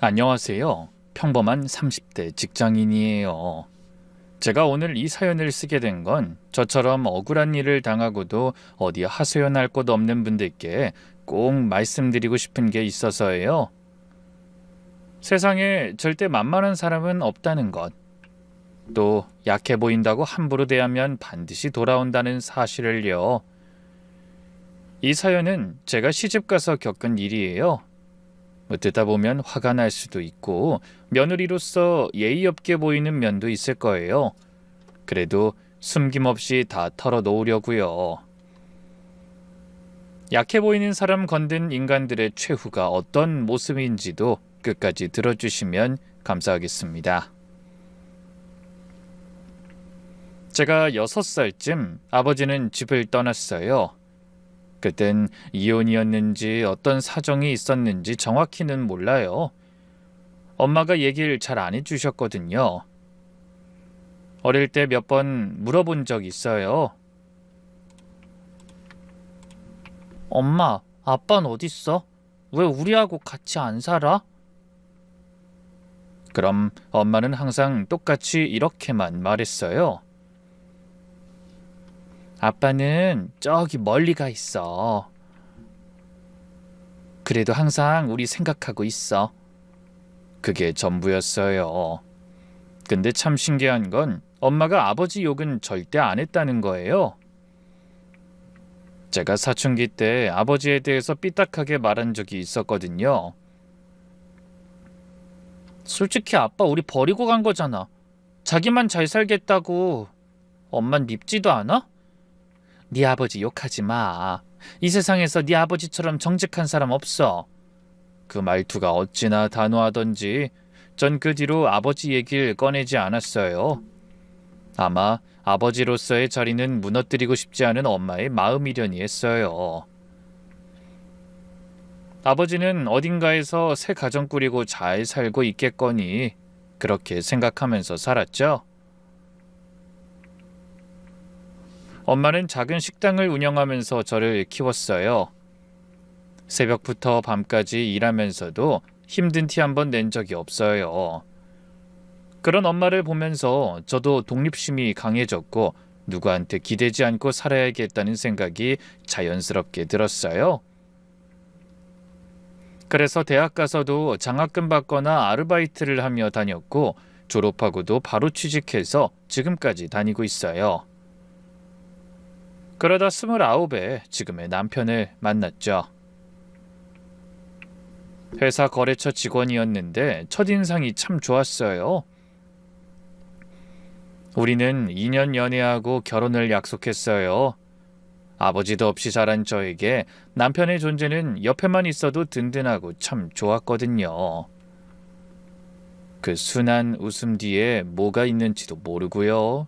안녕하세요. 평범한 30대 직장인이에요. 제가 오늘 이 사연을 쓰게 된 건 저처럼 억울한 일을 당하고도 어디 하소연할 곳 없는 분들께 꼭 말씀드리고 싶은 게 있어서예요. 세상에 절대 만만한 사람은 없다는 것, 또 약해 보인다고 함부로 대하면 반드시 돌아온다는 사실을요. 이 사연은 제가 시집가서 겪은 일이에요. 듣다 보면 화가 날 수도 있고 며느리로서 예의 없게 보이는 면도 있을 거예요. 그래도 숨김없이 다 털어놓으려고요. 약해 보이는 사람 건든 인간들의 최후가 어떤 모습인지도 끝까지 들어주시면 감사하겠습니다. 제가 6살쯤 아버지는 집을 떠났어요. 그땐 이혼이었는지 어떤 사정이 있었는지 정확히는 몰라요. 엄마가 얘기를 잘 안 해주셨거든요. 어릴 때 몇 번 물어본 적 있어요. 엄마, 아빠는 어딨어? 왜 우리하고 같이 안 살아? 그럼 엄마는 항상 똑같이 이렇게만 말했어요. 아빠는 저기 멀리 가 있어. 그래도 항상 우리 생각하고 있어. 그게 전부였어요. 근데 참 신기한 건 엄마가 아버지 욕은 절대 안 했다는 거예요. 제가 사춘기 때 아버지에 대해서 삐딱하게 말한 적이 있었거든요. 솔직히 아빠 우리 버리고 간 거잖아. 자기만 잘 살겠다고. 엄만 밉지도 않아? 네 아버지 욕하지 마. 이 세상에서 네 아버지처럼 정직한 사람 없어. 그 말투가 어찌나 단호하던지 전 그 뒤로 아버지 얘기를 꺼내지 않았어요. 아마 아버지로서의 자리는 무너뜨리고 싶지 않은 엄마의 마음이려니 했어요. 아버지는 어딘가에서 새 가정 꾸리고 잘 살고 있겠거니 그렇게 생각하면서 살았죠. 엄마는 작은 식당을 운영하면서 저를 키웠어요. 새벽부터 밤까지 일하면서도 힘든 티 한 번 낸 적이 없어요. 그런 엄마를 보면서 저도 독립심이 강해졌고 누구한테 기대지 않고 살아야겠다는 생각이 자연스럽게 들었어요. 그래서 대학 가서도 장학금 받거나 아르바이트를 하며 다녔고 졸업하고도 바로 취직해서 지금까지 다니고 있어요. 그러다 29에 지금의 남편을 만났죠. 회사 거래처 직원이었는데 첫인상이 참 좋았어요. 우리는 2년 연애하고 결혼을 약속했어요. 아버지도 없이 자란 저에게 남편의 존재는 옆에만 있어도 든든하고 참 좋았거든요. 그 순한 웃음 뒤에 뭐가 있는지도 모르고요.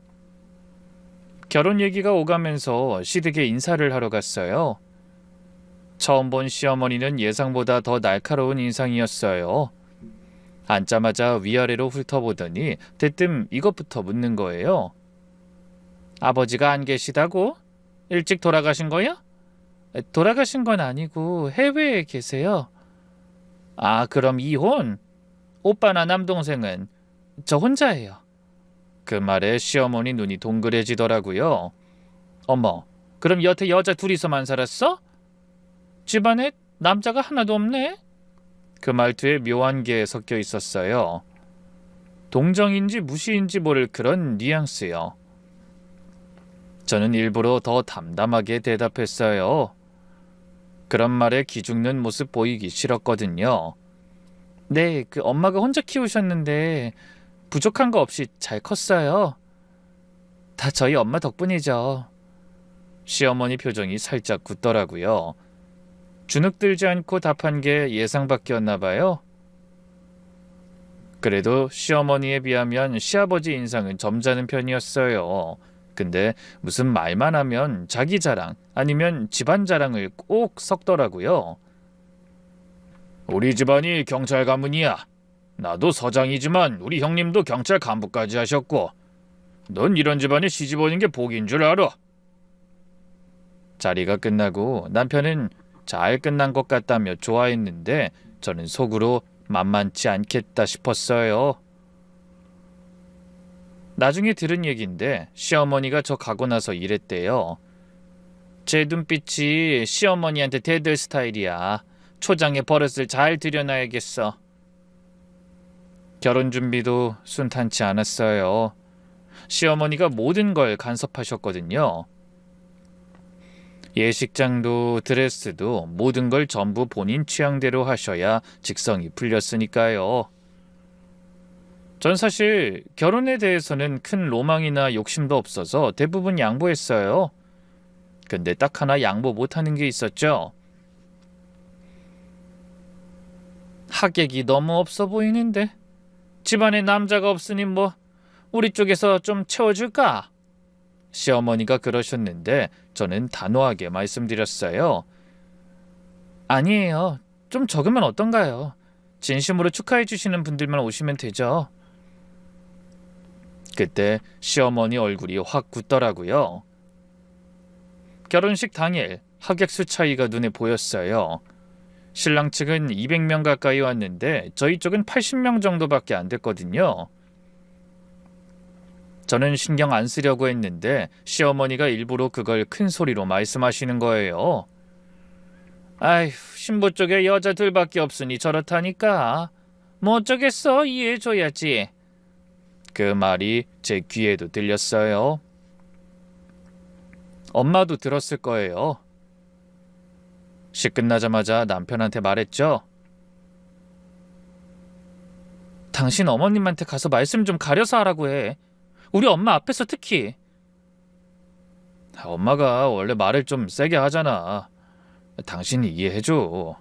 결혼 얘기가 오가면서 시댁에 인사를 하러 갔어요. 처음 본 시어머니는 예상보다 더 날카로운 인상이었어요. 앉자마자 위아래로 훑어보더니 대뜸 이것부터 묻는 거예요. 아버지가 안 계시다고? 일찍 돌아가신 거야? 돌아가신 건 아니고 해외에 계세요. 아, 그럼 이혼? 오빠나 남동생은? 저 혼자예요. 그 말에 시어머니 눈이 동그래지더라고요. 어머, 그럼 여태 여자 둘이서만 살았어? 집안에 남자가 하나도 없네? 그 말투에 묘한 게 섞여 있었어요. 동정인지 무시인지 모를 그런 뉘앙스요. 저는 일부러 더 담담하게 대답했어요. 그런 말에 기죽는 모습 보이기 싫었거든요. 네, 그 엄마가 혼자 키우셨는데 부족한 거 없이 잘 컸어요. 다 저희 엄마 덕분이죠. 시어머니 표정이 살짝 굳더라고요. 주눅들지 않고 답한 게 예상 밖이었나 봐요. 그래도 시어머니에 비하면 시아버지 인상은 점잖은 편이었어요. 근데 무슨 말만 하면 자기 자랑 아니면 집안 자랑을 꼭 섞더라고요. 우리 집안이 경찰 가문이야. 나도 서장이지만 우리 형님도 경찰 간부까지 하셨고 넌 이런 집안에 시집 오는 게 복인 줄 알아. 자리가 끝나고 남편은 잘 끝난 것 같다며 좋아했는데 저는 속으로 만만치 않겠다 싶었어요. 나중에 들은 얘긴데 시어머니가 저 가고 나서 이랬대요. 제 눈빛이 시어머니한테 대들 스타일이야. 초장에 버릇을 잘 들여놔야겠어. 결혼 준비도 순탄치 않았어요. 시어머니가 모든 걸 간섭하셨거든요. 예식장도 드레스도 모든 걸 전부 본인 취향대로 하셔야 직성이 풀렸으니까요. 전 사실 결혼에 대해서는 큰 로망이나 욕심도 없어서 대부분 양보했어요. 근데 딱 하나 양보 못하는 게 있었죠. 하객이 너무 없어 보이는데. 집안에 남자가 없으니 뭐 우리 쪽에서 좀 채워줄까? 시어머니가 그러셨는데 저는 단호하게 말씀드렸어요. 아니에요. 좀 적으면 어떤가요? 진심으로 축하해 주시는 분들만 오시면 되죠. 그때 시어머니 얼굴이 확 굳더라고요. 결혼식 당일 하객 수 차이가 눈에 보였어요. 신랑 측은 200명 가까이 왔는데 저희 쪽은 80명 정도밖에 안 됐거든요. 저는 신경 안 쓰려고 했는데 시어머니가 일부러 그걸 큰 소리로 말씀하시는 거예요. 아휴, 신부 쪽에 여자 둘밖에 없으니 저렇다니까. 뭐 어쩌겠어, 이해해줘야지. 그 말이 제 귀에도 들렸어요. 엄마도 들었을 거예요. 식 끝나자마자 남편한테 말했죠. 당신 어머님한테 가서 말씀 좀 가려서 하라고 해. 우리 엄마 앞에서 특히. 엄마가 원래 말을 좀 세게 하잖아. 당신이 이해해줘.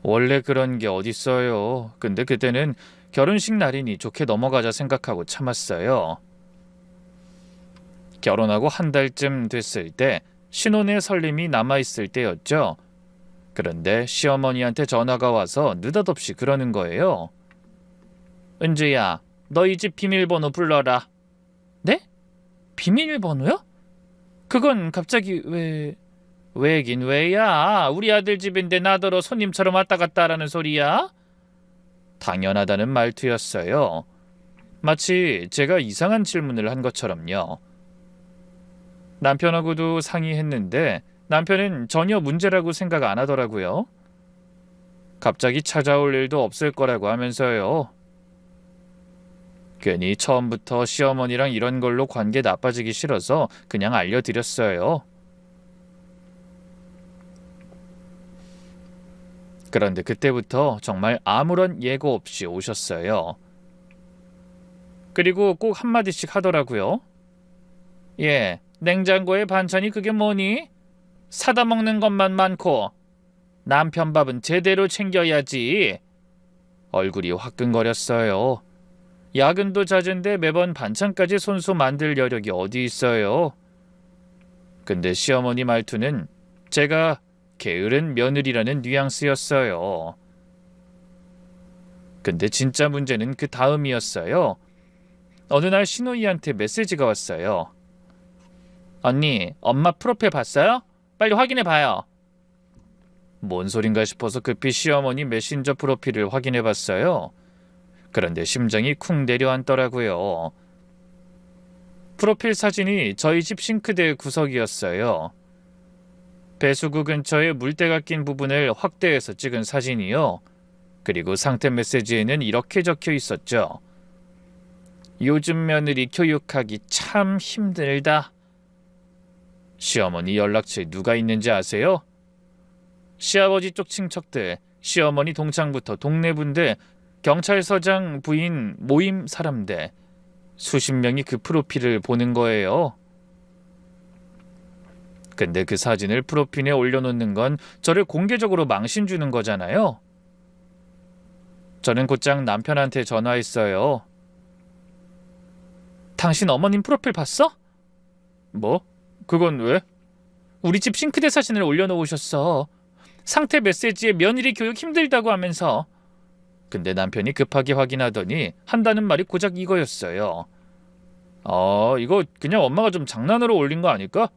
원래 그런 게 어딨어요. 근데 그때는 결혼식 날이니 좋게 넘어가자 생각하고 참았어요. 결혼하고 한 달쯤 됐을 때 신혼의 설렘이 남아있을 때였죠. 그런데 시어머니한테 전화가 와서 느닷없이 그러는 거예요. 은주야, 너희 집 비밀번호 불러라. 네? 비밀번호요? 그건 갑자기 왜... 왜긴 왜야? 우리 아들 집인데 나더러 손님처럼 왔다 갔다 하라는 소리야? 당연하다는 말투였어요. 마치 제가 이상한 질문을 한 것처럼요. 남편하고도 상의했는데 남편은 전혀 문제라고 생각 안 하더라고요. 갑자기 찾아올 일도 없을 거라고 하면서요. 괜히 처음부터 시어머니랑 이런 걸로 관계 나빠지기 싫어서 그냥 알려드렸어요. 그런데 그때부터 정말 아무런 예고 없이 오셨어요. 그리고 꼭 한마디씩 하더라고요. 예, 냉장고에 반찬이 그게 뭐니? 사다 먹는 것만 많고 남편 밥은 제대로 챙겨야지. 얼굴이 화끈거렸어요. 야근도 잦은데 매번 반찬까지 손수 만들 여력이 어디 있어요. 근데 시어머니 말투는 제가 게으른 며느리라는 뉘앙스였어요. 근데 진짜 문제는 그 다음이었어요. 어느 날 신우이한테 메시지가 왔어요. 언니, 엄마 프로필 봤어요? 빨리 확인해봐요. 뭔 소린가 싶어서 급히 시어머니 메신저 프로필을 확인해봤어요. 그런데 심장이 쿵 내려앉더라고요. 프로필 사진이 저희 집 싱크대 구석이었어요. 배수구 근처에 물때가 낀 부분을 확대해서 찍은 사진이요. 그리고 상태 메시지에는 이렇게 적혀 있었죠. 요즘 며느리 교육하기 참 힘들다. 시어머니 연락처에 누가 있는지 아세요? 시아버지 쪽 친척들, 시어머니 동창부터 동네분들, 경찰서장 부인 모임 사람들, 수십 명이 그 프로필을 보는 거예요. 근데 그 사진을 프로필에 올려놓는 건 저를 공개적으로 망신 주는 거잖아요. 저는 곧장 남편한테 전화했어요. 당신 어머님 프로필 봤어? 뭐? 그건 왜? 우리 집 싱크대 사진을 올려놓으셨어. 상태 메시지에 며느리 교육 힘들다고 하면서. 근데 남편이 급하게 확인하더니 한다는 말이 고작 이거였어요. 이거 그냥 엄마가 좀 장난으로 올린 거 아닐까?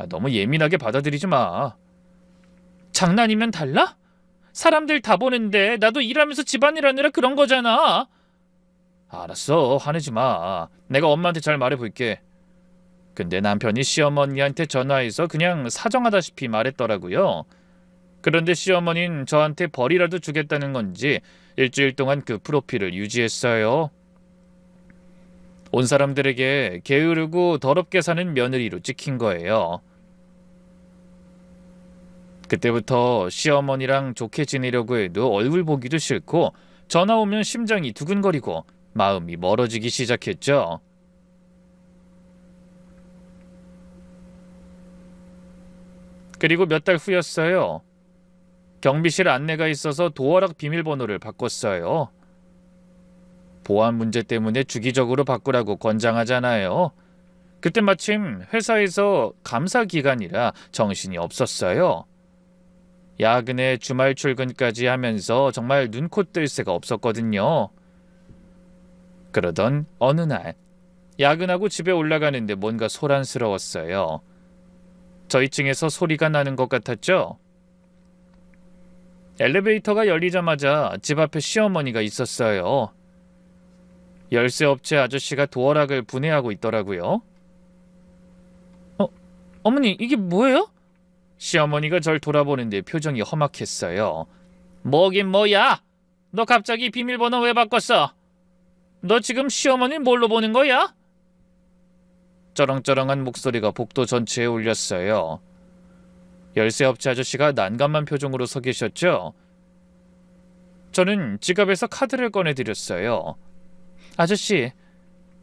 너무 예민하게 받아들이지 마. 장난이면 달라? 사람들 다 보는데 나도 일하면서 집안일 하느라 그런 거잖아. 알았어, 화내지 마. 내가 엄마한테 잘 말해볼게. 근데 남편이 시어머니한테 전화해서 그냥 사정하다시피 말했더라고요. 그런데 시어머니는 저한테 벌이라도 주겠다는 건지 일주일 동안 그 프로필을 유지했어요. 온 사람들에게 게으르고 더럽게 사는 며느리로 찍힌 거예요. 그때부터 시어머니랑 좋게 지내려고 해도 얼굴 보기도 싫고 전화 오면 심장이 두근거리고 마음이 멀어지기 시작했죠. 그리고 몇 달 후였어요. 경비실 안내가 있어서 도어락 비밀번호를 바꿨어요. 보안 문제 때문에 주기적으로 바꾸라고 권장하잖아요. 그때 마침 회사에서 감사 기간이라 정신이 없었어요. 야근에 주말 출근까지 하면서 정말 눈코 뜰 새가 없었거든요. 그러던 어느 날 야근하고 집에 올라가는데 뭔가 소란스러웠어요. 저희 층에서 소리가 나는 것 같았죠? 엘리베이터가 열리자마자 집 앞에 시어머니가 있었어요. 열쇠업체 아저씨가 도어락을 분해하고 있더라고요. 어머니, 이게 뭐예요? 시어머니가 절 돌아보는데 표정이 험악했어요. 뭐긴 뭐야? 너 갑자기 비밀번호 왜 바꿨어? 너 지금 시어머니 뭘로 보는 거야? 쩌렁쩌렁한 목소리가 복도 전체에 울렸어요. 열쇠업체 아저씨가 난감한 표정으로 서 계셨죠? 저는 지갑에서 카드를 꺼내드렸어요. 아저씨,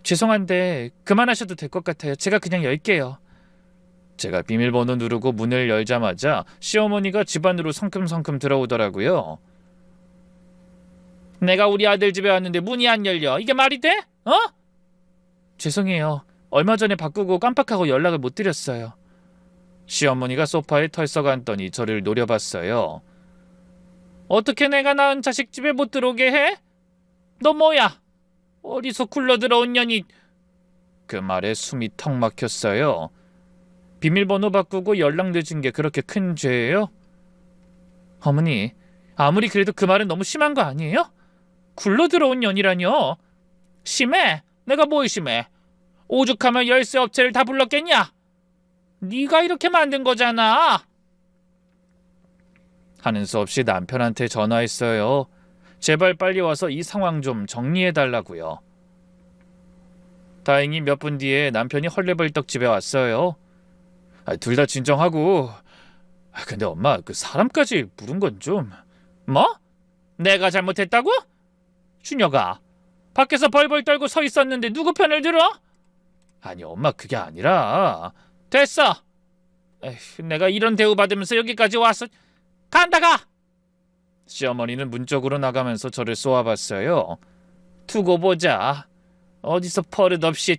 죄송한데 그만하셔도 될 것 같아요. 제가 그냥 열게요. 제가 비밀번호 누르고 문을 열자마자 시어머니가 집 안으로 성큼성큼 들어오더라고요. 내가 우리 아들 집에 왔는데 문이 안 열려. 이게 말이 돼? 어? 죄송해요. 얼마 전에 바꾸고 깜빡하고 연락을 못 드렸어요. 시어머니가 소파에 털썩 앉더니 저를 노려봤어요. 어떻게 내가 낳은 자식 집에 못 들어오게 해? 너 뭐야? 어디서 굴러들어온 년이... 그 말에 숨이 턱 막혔어요. 비밀번호 바꾸고 연락 늦은 게 그렇게 큰 죄예요? 어머니, 아무리 그래도 그 말은 너무 심한 거 아니에요? 굴러들어온 년이라뇨? 심해? 내가 뭘 심해? 오죽하면 열쇠 업체를 다 불렀겠냐? 네가 이렇게 만든 거잖아. 하는 수 없이 남편한테 전화했어요. 제발 빨리 와서 이 상황 좀 정리해달라고요. 다행히 몇 분 뒤에 남편이 헐레벌떡 집에 왔어요. 둘 다 진정하고. 근데 엄마, 그 사람까지 부른 건 좀... 뭐? 내가 잘못했다고? 준혁아, 밖에서 벌벌 떨고 서 있었는데 누구 편을 들어? 아니 엄마, 그게 아니라... 됐어. 에휴, 내가 이런 대우 받으면서 여기까지 왔어. 간다가. 시어머니는 문 쪽으로 나가면서 저를 쏘아봤어요. 두고 보자. 어디서 버릇없이.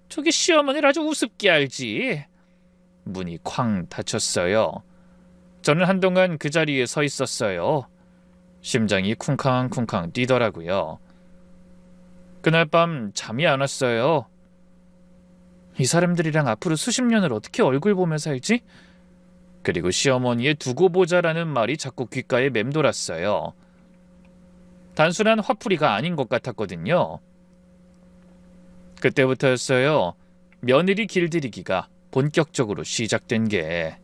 저기 시어머니를 아주 우습게 알지. 문이 쾅 닫혔어요. 저는 한동안 그 자리에 서 있었어요. 심장이 쿵쾅쿵쾅 뛰더라고요. 그날 밤 잠이 안 왔어요. 이 사람들이랑 앞으로 수십 년을 어떻게 얼굴 보며 살지? 그리고 시어머니의 두고 보자라는 말이 자꾸 귓가에 맴돌았어요. 단순한 화풀이가 아닌 것 같았거든요. 그때부터였어요. 며느리 길들이기가 본격적으로 시작된 게.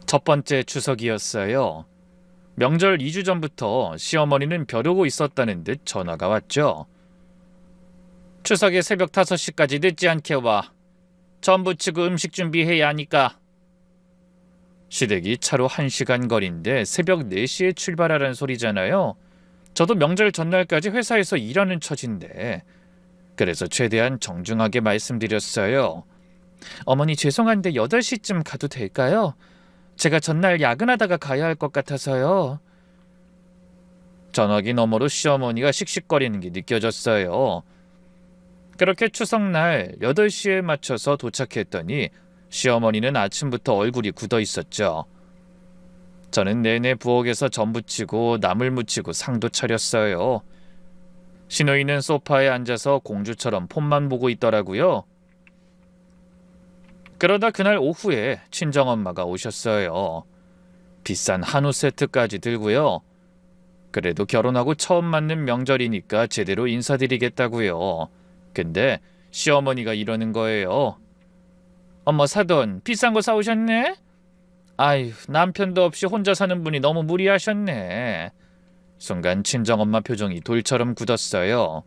첫 번째 추석이었어요. 명절 2주 전부터 시어머니는 벼르고 있었다는 듯 전화가 왔죠. 추석에 새벽 5시까지 늦지 않게 와. 전 부치고 음식 준비해야 하니까. 시댁이 차로 1시간 거리인데 새벽 4시에 출발하라는 소리잖아요. 저도 명절 전날까지 회사에서 일하는 처진데. 그래서 최대한 정중하게 말씀드렸어요. 어머니 죄송한데 8시쯤 가도 될까요? 제가 전날 야근하다가 가야 할 것 같아서요. 전화기 너머로 시어머니가 씩씩거리는 게 느껴졌어요. 그렇게 추석날 8시에 맞춰서 도착했더니 시어머니는 아침부터 얼굴이 굳어 있었죠. 저는 내내 부엌에서 전 부치고 나물 무치고 상도 차렸어요. 시누이는 소파에 앉아서 공주처럼 폰만 보고 있더라고요. 그러다 그날 오후에 친정엄마가 오셨어요. 비싼 한우 세트까지 들고요. 그래도 결혼하고 처음 맞는 명절이니까 제대로 인사드리겠다고요. 근데 시어머니가 이러는 거예요. 어머 사돈, 비싼 거 사오셨네? 아휴, 남편도 없이 혼자 사는 분이 너무 무리하셨네. 순간 친정엄마 표정이 돌처럼 굳었어요.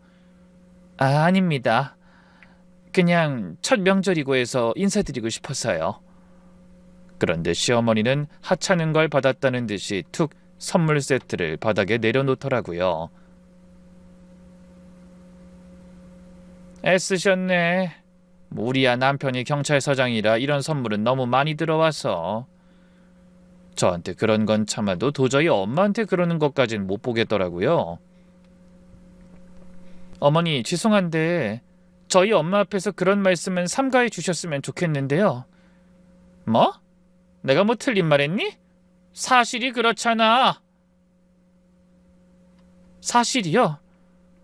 아, 아닙니다. 그냥 첫 명절이고 해서 인사드리고 싶어서요. 그런데 시어머니는 하찮은 걸 받았다는 듯이 툭 선물 세트를 바닥에 내려놓더라고요. 애쓰셨네. 우리야 남편이 경찰서장이라 이런 선물은 너무 많이 들어와서. 저한테 그런 건 참아도 도저히 엄마한테 그러는 것까진 못 보겠더라고요. 어머니 죄송한데 저희 엄마 앞에서 그런 말씀은 삼가해 주셨으면 좋겠는데요. 뭐? 내가 뭐 틀린 말했니? 사실이 그렇잖아. 사실이요?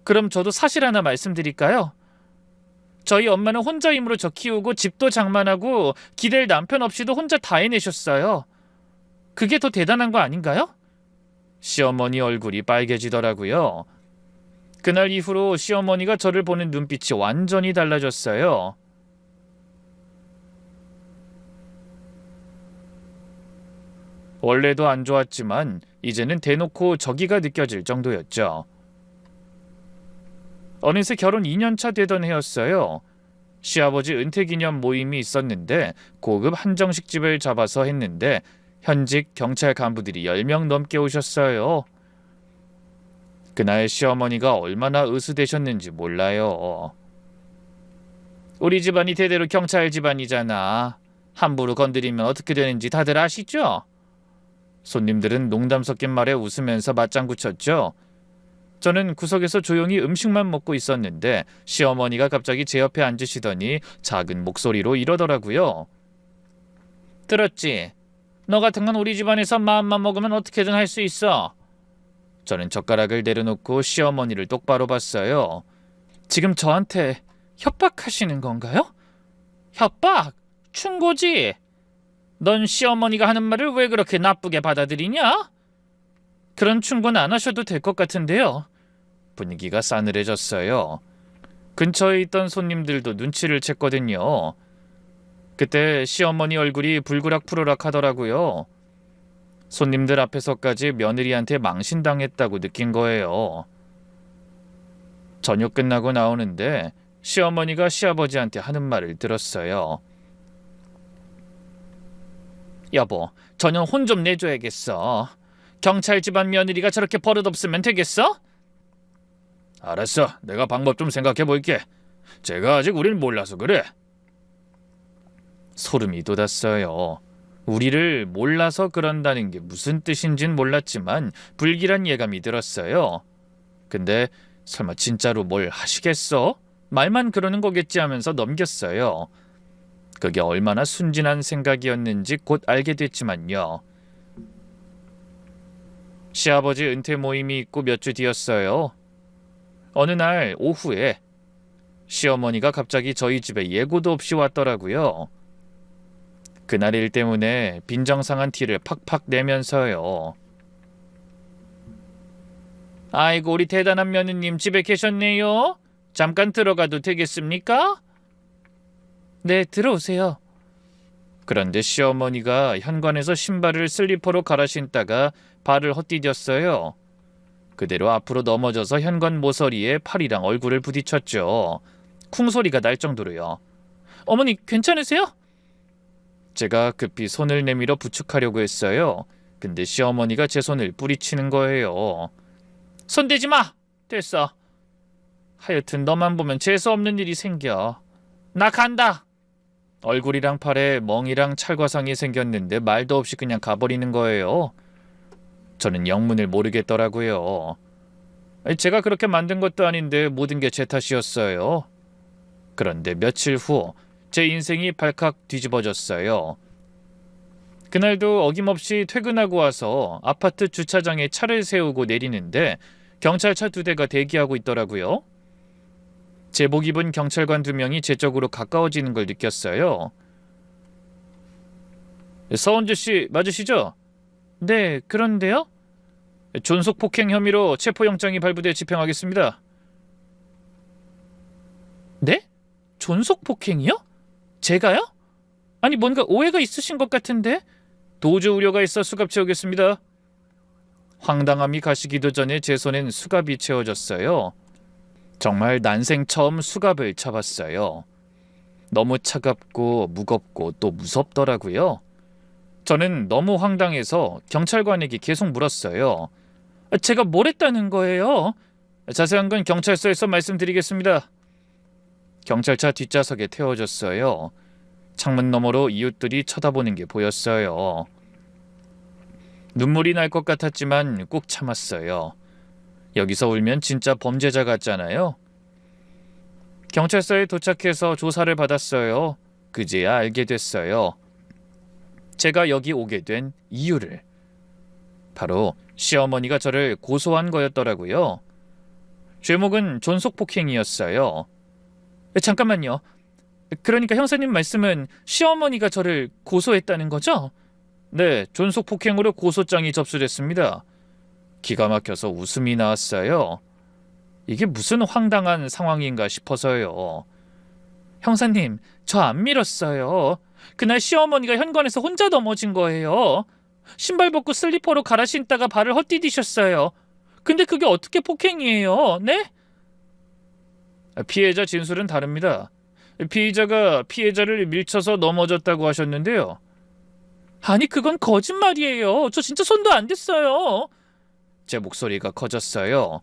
그럼 저도 사실 하나 말씀드릴까요? 저희 엄마는 혼자 힘으로 저 키우고 집도 장만하고 기댈 남편 없이도 혼자 다 해내셨어요. 그게 더 대단한 거 아닌가요? 시어머니 얼굴이 빨개지더라고요. 그날 이후로 시어머니가 저를 보는 눈빛이 완전히 달라졌어요. 원래도 안 좋았지만 이제는 대놓고 적이가 느껴질 정도였죠. 어느새 결혼 2년차 되던 해였어요. 시아버지 은퇴기념 모임이 있었는데 고급 한정식집을 잡아서 했는데 현직 경찰 간부들이 10명 넘게 오셨어요. 그날 시어머니가 얼마나 으스대셨는지 몰라요. 우리 집안이 대대로 경찰 집안이잖아. 함부로 건드리면 어떻게 되는지 다들 아시죠? 손님들은 농담 섞인 말에 웃으면서 맞장구 쳤죠. 저는 구석에서 조용히 음식만 먹고 있었는데 시어머니가 갑자기 제 옆에 앉으시더니 작은 목소리로 이러더라고요. 들었지? 너 같은 건 우리 집안에서 마음만 먹으면 어떻게든 할 수 있어. 저는 젓가락을 내려놓고 시어머니를 똑바로 봤어요. 지금 저한테 협박하시는 건가요? 협박? 충고지? 넌 시어머니가 하는 말을 왜 그렇게 나쁘게 받아들이냐? 그런 충고는 안 하셔도 될 것 같은데요. 분위기가 싸늘해졌어요. 근처에 있던 손님들도 눈치를 챘거든요. 그때 시어머니 얼굴이 불그락푸르락 하더라고요. 손님들 앞에서까지 며느리한테 망신당했다고 느낀 거예요. 저녁 끝나고 나오는데 시어머니가 시아버지한테 하는 말을 들었어요. 여보, 저녁 혼 좀 내줘야겠어. 경찰 집안 며느리가 저렇게 버릇없으면 되겠어? 알았어, 내가 방법 좀 생각해 볼게. 제가 아직 우릴 몰라서 그래. 소름이 돋았어요. 우리를 몰라서 그런다는 게 무슨 뜻인진 몰랐지만 불길한 예감이 들었어요. 근데 설마 진짜로 뭘 하시겠어? 말만 그러는 거겠지 하면서 넘겼어요. 그게 얼마나 순진한 생각이었는지 곧 알게 됐지만요. 시아버지 은퇴 모임이 있고 몇 주 뒤였어요. 어느 날 오후에 시어머니가 갑자기 저희 집에 예고도 없이 왔더라고요. 그날 일 때문에 빈정상한 티를 팍팍 내면서요. 아이고, 우리 대단한 며느님 집에 계셨네요. 잠깐 들어가도 되겠습니까? 네, 들어오세요. 그런데 시어머니가 현관에서 신발을 슬리퍼로 갈아 신다가 발을 헛디뎠어요. 그대로 앞으로 넘어져서 현관 모서리에 팔이랑 얼굴을 부딪혔죠. 쿵소리가 날 정도로요. 어머니 괜찮으세요? 제가 급히 손을 내밀어 부축하려고 했어요. 근데 시어머니가 제 손을 뿌리치는 거예요. 손대지 마! 됐어. 하여튼 너만 보면 재수없는 일이 생겨. 나 간다! 얼굴이랑 팔에 멍이랑 찰과상이 생겼는데 말도 없이 그냥 가버리는 거예요. 저는 영문을 모르겠더라고요. 제가 그렇게 만든 것도 아닌데 모든 게 제 탓이었어요. 그런데 며칠 후 제 인생이 발칵 뒤집어졌어요. 그날도 어김없이 퇴근하고 와서 아파트 주차장에 차를 세우고 내리는데 경찰차 2대가 대기하고 있더라고요. 제복 입은 경찰관 2명이 제 쪽으로 가까워지는 걸 느꼈어요. 서은주 씨 맞으시죠? 네, 그런데요? 존속폭행 혐의로 체포영장이 발부돼 집행하겠습니다. 네? 존속폭행이요? 제가요? 아니 뭔가 오해가 있으신 것 같은데? 도주 우려가 있어 수갑 채우겠습니다. 황당함이 가시기도 전에 제 손엔 수갑이 채워졌어요. 정말 난생 처음 수갑을 잡았어요. 너무 차갑고 무겁고 또 무섭더라고요. 저는 너무 황당해서 경찰관에게 계속 물었어요. 제가 뭘 했다는 거예요? 자세한 건 경찰서에서 말씀드리겠습니다. 경찰차 뒷좌석에 태워졌어요. 창문 너머로 이웃들이 쳐다보는 게 보였어요. 눈물이 날 것 같았지만 꾹 참았어요. 여기서 울면 진짜 범죄자 같잖아요. 경찰서에 도착해서 조사를 받았어요. 그제야 알게 됐어요. 제가 여기 오게 된 이유를. 바로 시어머니가 저를 고소한 거였더라고요. 죄목은 존속폭행이었어요. 잠깐만요. 그러니까 형사님 말씀은 시어머니가 저를 고소했다는 거죠? 네, 존속폭행으로 고소장이 접수됐습니다. 기가 막혀서 웃음이 나왔어요. 이게 무슨 황당한 상황인가 싶어서요. 형사님, 저 안 밀었어요. 그날 시어머니가 현관에서 혼자 넘어진 거예요. 신발 벗고 슬리퍼로 갈아 신다가 발을 헛디디셨어요. 근데 그게 어떻게 폭행이에요? 네? 피해자 진술은 다릅니다. 피의자가 피해자를 밀쳐서 넘어졌다고 하셨는데요. 아니 그건 거짓말이에요. 저 진짜 손도 안 댔어요. 제 목소리가 커졌어요.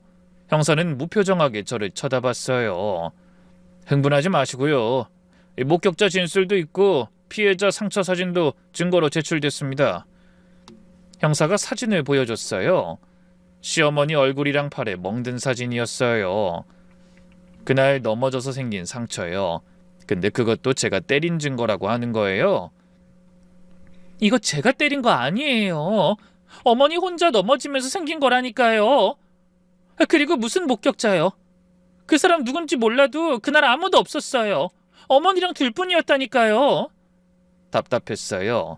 형사는 무표정하게 저를 쳐다봤어요. 흥분하지 마시고요. 목격자 진술도 있고 피해자 상처 사진도 증거로 제출됐습니다. 형사가 사진을 보여줬어요. 시어머니 얼굴이랑 팔에 멍든 사진이었어요. 그날 넘어져서 생긴 상처요. 근데 그것도 제가 때린 증거라고 하는 거예요. 이거 제가 때린 거 아니에요. 어머니 혼자 넘어지면서 생긴 거라니까요. 그리고 무슨 목격자요? 그 사람 누군지 몰라도 그날 아무도 없었어요. 어머니랑 둘뿐이었다니까요. 답답했어요.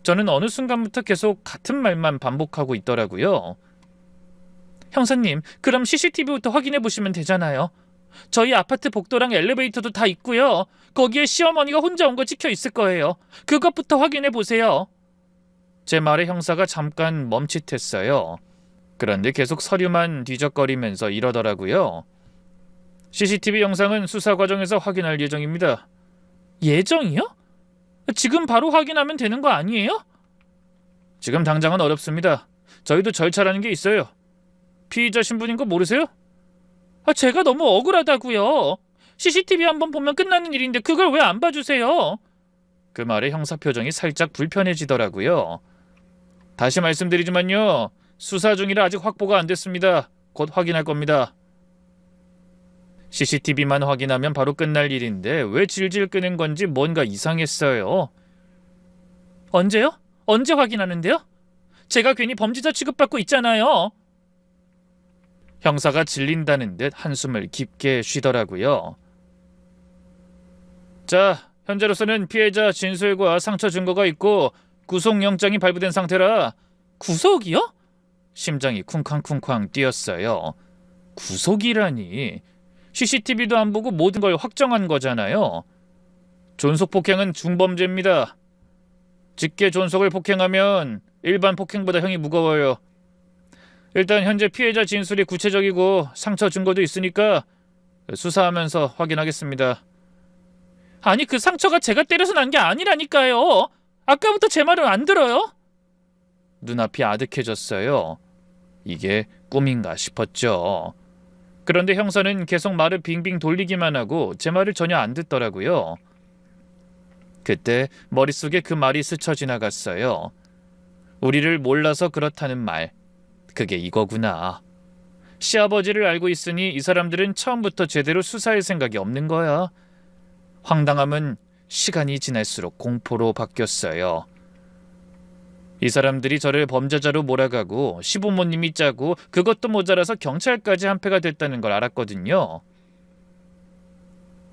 저는 어느 순간부터 계속 같은 말만 반복하고 있더라고요. 형사님, 그럼 CCTV부터 확인해 보시면 되잖아요. 저희 아파트 복도랑 엘리베이터도 다 있고요. 거기에 시어머니가 혼자 온 거 찍혀 있을 거예요. 그것부터 확인해 보세요. 제 말에 형사가 잠깐 멈칫했어요. 그런데 계속 서류만 뒤적거리면서 이러더라고요. CCTV 영상은 수사 과정에서 확인할 예정입니다. 예정이요? 지금 바로 확인하면 되는 거 아니에요? 지금 당장은 어렵습니다. 저희도 절차라는 게 있어요. 피의자 신분인 거 모르세요? 제가 너무 억울하다고요. CCTV 한번 보면 끝나는 일인데 그걸 왜 안 봐주세요? 그 말에 형사 표정이 살짝 불편해지더라고요. 다시 말씀드리지만요. 수사 중이라 아직 확보가 안 됐습니다. 곧 확인할 겁니다. CCTV만 확인하면 바로 끝날 일인데 왜 질질 끄는 건지 뭔가 이상했어요. 언제요? 언제 확인하는데요? 제가 괜히 범죄자 취급받고 있잖아요. 형사가 질린다는 듯 한숨을 깊게 쉬더라고요. 자, 현재로서는 피해자 진술과 상처 증거가 있고 구속영장이 발부된 상태라. 구속이요? 심장이 쿵쾅쿵쾅 뛰었어요. 구속이라니. CCTV도 안 보고 모든 걸 확정한 거잖아요. 존속폭행은 중범죄입니다. 직계 존속을 폭행하면 일반 폭행보다 형이 무거워요. 일단 현재 피해자 진술이 구체적이고 상처 증거도 있으니까 수사하면서 확인하겠습니다. 아니 그 상처가 제가 때려서 난 게 아니라니까요. 아까부터 제 말을 안 들어요? 눈앞이 아득해졌어요. 이게 꿈인가 싶었죠. 그런데 형사는 계속 말을 빙빙 돌리기만 하고 제 말을 전혀 안 듣더라고요. 그때 머릿속에 그 말이 스쳐 지나갔어요. 우리를 몰라서 그렇다는 말. 그게 이거구나. 시아버지를 알고 있으니 이 사람들은 처음부터 제대로 수사할 생각이 없는 거야. 황당함은 시간이 지날수록 공포로 바뀌었어요. 이 사람들이 저를 범죄자로 몰아가고 시부모님이 짜고 그것도 모자라서 경찰까지 한패가 됐다는 걸 알았거든요.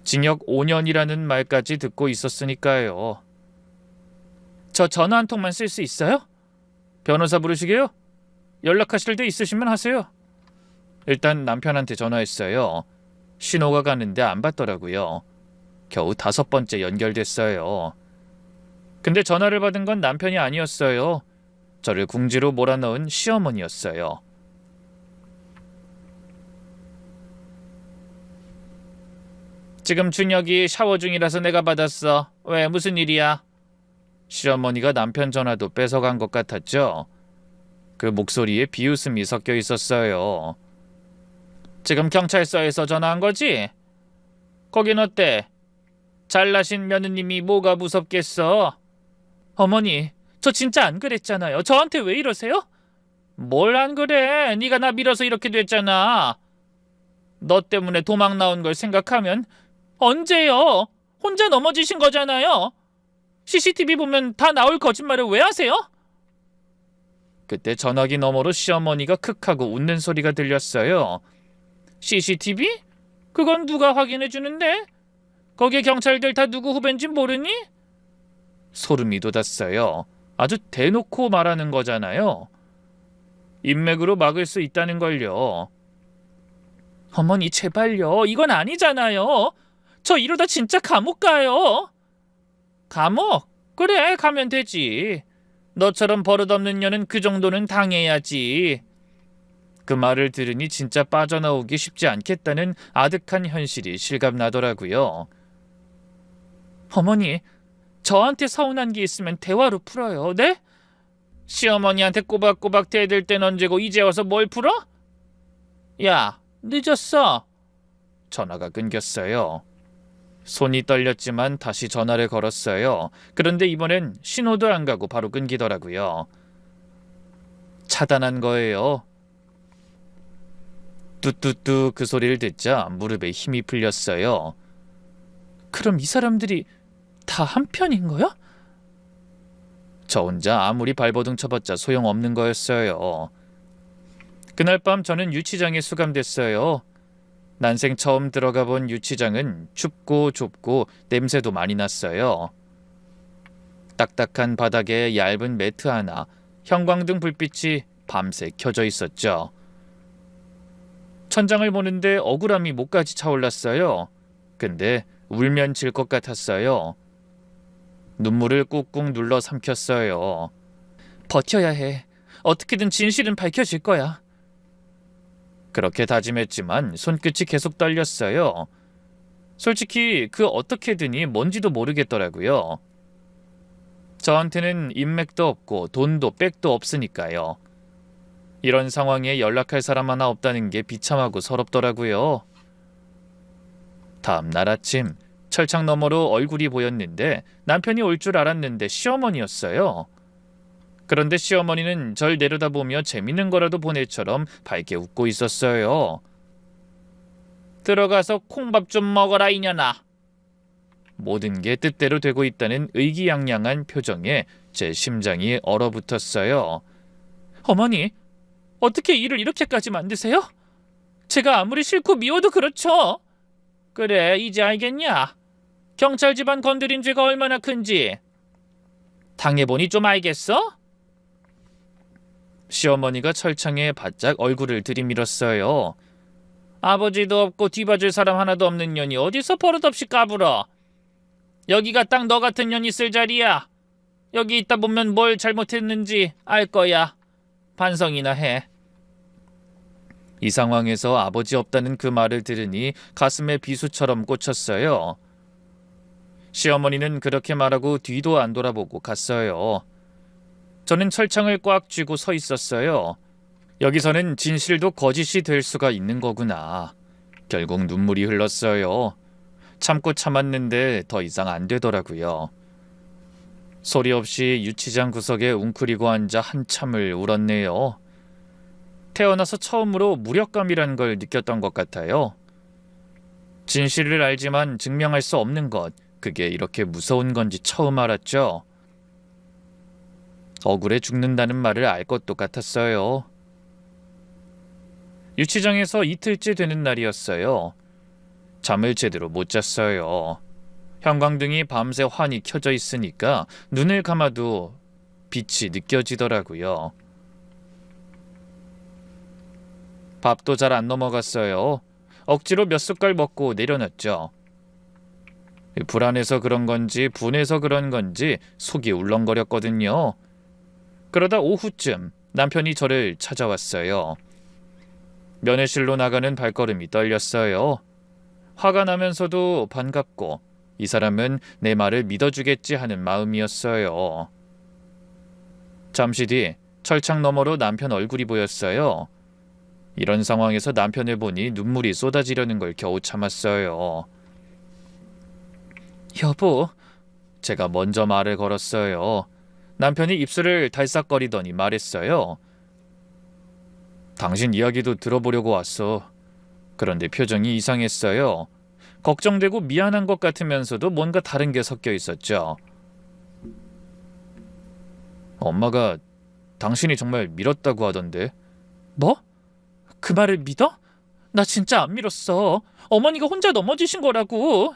징역 5년이라는 말까지 듣고 있었으니까요. 저 전화 한 통만 쓸 수 있어요? 변호사 부르시게요? 연락하실 데 있으시면 하세요. 일단 남편한테 전화했어요. 신호가 가는데 안 받더라고요. 겨우 5번째 연결됐어요. 근데 전화를 받은 건 남편이 아니었어요. 저를 궁지로 몰아넣은 시어머니였어요. 지금 준혁이 샤워 중이라서 내가 받았어. 왜, 무슨 일이야? 시어머니가 남편 전화도 뺏어간 것 같았죠. 그 목소리에 비웃음이 섞여 있었어요. 지금 경찰서에서 전화한 거지? 거긴 어때? 잘나신 며느님이 뭐가 무섭겠어? 어머니, 저 진짜 안 그랬잖아요. 저한테 왜 이러세요? 뭘 안 그래? 네가 나 밀어서 이렇게 됐잖아. 너 때문에 도망 나온 걸 생각하면 언제요? 혼자 넘어지신 거잖아요. CCTV 보면 다 나올 거짓말을 왜 하세요? 그때 전화기 너머로 시어머니가 크 하고 웃는 소리가 들렸어요. CCTV? 그건 누가 확인해 주는데? 거기 경찰들 다 누구 후배인지 모르니? 소름이 돋았어요. 아주 대놓고 말하는 거잖아요. 인맥으로 막을 수 있다는 걸요. 어머니 제발요. 이건 아니잖아요. 저 이러다 진짜 감옥 가요. 감옥? 그래, 가면 되지. 너처럼 버릇없는 년은 그 정도는 당해야지. 그 말을 들으니 진짜 빠져나오기 쉽지 않겠다는 아득한 현실이 실감나더라고요. 어머니, 저한테 서운한 게 있으면 대화로 풀어요. 네? 시어머니한테 꼬박꼬박 대들 땐 언제고 이제 와서 뭘 풀어? 야, 늦었어. 전화가 끊겼어요. 손이 떨렸지만 다시 전화를 걸었어요. 그런데 이번엔 신호도 안 가고 바로 끊기더라고요. 차단한 거예요. 뚜뚜뚜 그 소리를 듣자 무릎에 힘이 풀렸어요. 그럼 이 사람들이 다 한편인 거야? 저 혼자 아무리 발버둥 쳐봤자 소용없는 거였어요. 그날 밤 저는 유치장에 수감됐어요. 난생 처음 들어가 본 유치장은 춥고 좁고 냄새도 많이 났어요. 딱딱한 바닥에 얇은 매트 하나, 형광등 불빛이 밤새 켜져 있었죠. 천장을 보는데 억울함이 목까지 차올랐어요. 근데 울면 질 것 같았어요. 눈물을 꾹꾹 눌러 삼켰어요. 버텨야 해. 어떻게든 진실은 밝혀질 거야. 그렇게 다짐했지만 손끝이 계속 떨렸어요. 솔직히 그 어떻게든이 뭔지도 모르겠더라고요. 저한테는 인맥도 없고 돈도 백도 없으니까요. 이런 상황에 연락할 사람 하나 없다는 게 비참하고 서럽더라고요. 다음 날 아침 철창 너머로 얼굴이 보였는데 남편이 올 줄 알았는데 시어머니였어요. 그런데 시어머니는 절 내려다보며 재밌는 거라도 보내처럼 밝게 웃고 있었어요. 들어가서 콩밥 좀 먹어라 이년아. 모든 게 뜻대로 되고 있다는 의기양양한 표정에 제 심장이 얼어붙었어요. 어머니, 어떻게 일을 이렇게까지 만드세요? 제가 아무리 싫고 미워도 그렇죠. 그래, 이제 알겠냐? 경찰 집안 건드린 죄가 얼마나 큰지. 당해보니 좀 알겠어? 시어머니가 철창에 바짝 얼굴을 들이밀었어요. 아버지도 없고 뒤봐줄 사람 하나도 없는 년이 어디서 버릇없이 까불어. 여기가 딱 너 같은 년 있을 자리야. 여기 있다 보면 뭘 잘못했는지 알 거야. 반성이나 해. 이 상황에서 아버지 없다는 그 말을 들으니 가슴에 비수처럼 꽂혔어요. 시어머니는 그렇게 말하고 뒤도 안 돌아보고 갔어요. 저는 철창을 꽉 쥐고 서 있었어요. 여기서는 진실도 거짓이 될 수가 있는 거구나. 결국 눈물이 흘렀어요. 참고 참았는데 더 이상 안 되더라고요. 소리 없이 유치장 구석에 웅크리고 앉아 한참을 울었네요. 태어나서 처음으로 무력감이란 걸 느꼈던 것 같아요. 진실을 알지만 증명할 수 없는 것, 그게 이렇게 무서운 건지 처음 알았죠. 억울해 죽는다는 말을 알 것도 같았어요. 유치장에서 이틀째 되는 날이었어요. 잠을 제대로 못 잤어요. 형광등이 밤새 환히 켜져 있으니까 눈을 감아도 빛이 느껴지더라고요. 밥도 잘 안 넘어갔어요. 억지로 몇 숟갈 먹고 내려놨죠. 불안해서 그런 건지 분해서 그런 건지 속이 울렁거렸거든요. 그러다 오후쯤 남편이 저를 찾아왔어요. 면회실로 나가는 발걸음이 떨렸어요. 화가 나면서도 반갑고 이 사람은 내 말을 믿어주겠지 하는 마음이었어요. 잠시 뒤 철창 너머로 남편 얼굴이 보였어요. 이런 상황에서 남편을 보니 눈물이 쏟아지려는 걸 겨우 참았어요. 여보, 제가 먼저 말을 걸었어요. 남편이 입술을 달싹거리더니 말했어요. 당신 이야기도 들어보려고 왔어. 그런데 표정이 이상했어요. 걱정되고 미안한 것 같으면서도 뭔가 다른 게 섞여 있었죠. 엄마가 당신이 정말 밀었다고 하던데. 뭐? 그 말을 믿어? 나 진짜 안 밀었어. 어머니가 혼자 넘어지신 거라고.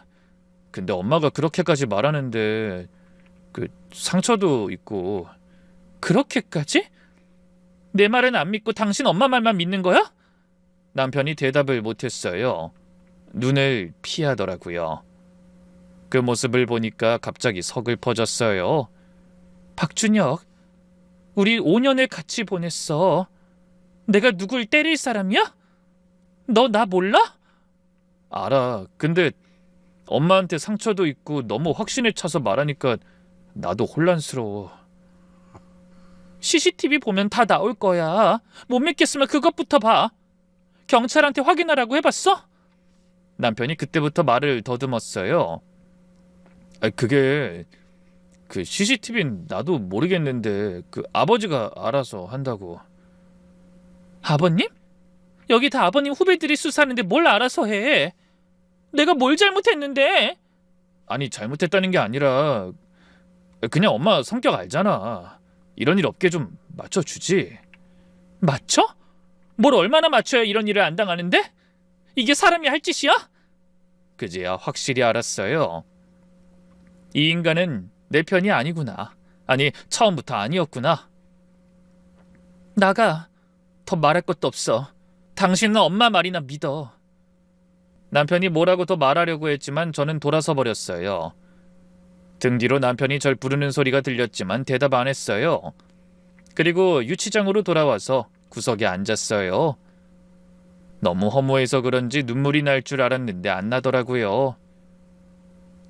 근데 엄마가 그렇게까지 말하는데 상처도 있고. 그렇게까지? 내 말은 안 믿고 당신 엄마 말만 믿는 거야? 남편이 대답을 못했어요. 눈을 피하더라고요. 그 모습을 보니까 갑자기 서글퍼졌어요. 박준혁, 우리 5년을 같이 보냈어. 내가 누굴 때릴 사람이야? 너 나 몰라? 알아. 근데 엄마한테 상처도 있고 너무 확신에 차서 말하니까 나도 혼란스러워. CCTV 보면 다 나올 거야. 못 믿겠으면 그것부터 봐. 경찰한테 확인하라고 해봤어? 남편이 그때부터 말을 더듬었어요. 그게 CCTV는 나도 모르겠는데 아버지가 알아서 한다고. 아버님? 여기 다 아버님 후배들이 수사하는데 뭘 알아서 해? 내가 뭘 잘못했는데? 아니, 잘못했다는 게 아니라 그냥 엄마 성격 알잖아. 이런 일 없게 좀 맞춰주지. 맞춰? 뭘 얼마나 맞춰야 이런 일을 안 당하는데? 이게 사람이 할 짓이야? 그제야 확실히 알았어요. 이 인간은 내 편이 아니구나. 아니, 처음부터 아니었구나. 나가. 더 말할 것도 없어. 당신은 엄마 말이나 믿어. 남편이 뭐라고 더 말하려고 했지만 저는 돌아서 버렸어요. 등 뒤로 남편이 절 부르는 소리가 들렸지만 대답 안 했어요. 그리고 유치장으로 돌아와서 구석에 앉았어요. 너무 허무해서 그런지 눈물이 날 줄 알았는데 안 나더라고요.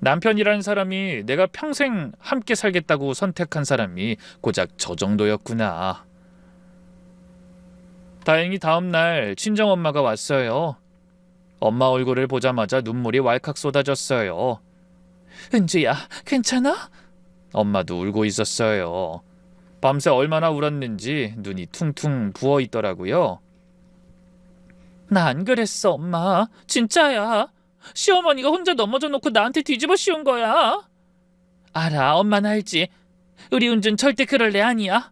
남편이란 사람이 내가 평생 함께 살겠다고 선택한 사람이 고작 저 정도였구나. 다행히 다음 날 친정엄마가 왔어요. 엄마 얼굴을 보자마자 눈물이 왈칵 쏟아졌어요. 은주야, 괜찮아? 엄마도 울고 있었어요. 밤새 얼마나 울었는지 눈이 퉁퉁 부어있더라고요. 나 안 그랬어, 엄마. 진짜야. 시어머니가 혼자 넘어져 놓고 나한테 뒤집어 씌운 거야. 알아, 엄마는 알지. 우리 은준 절대 그럴 애 아니야.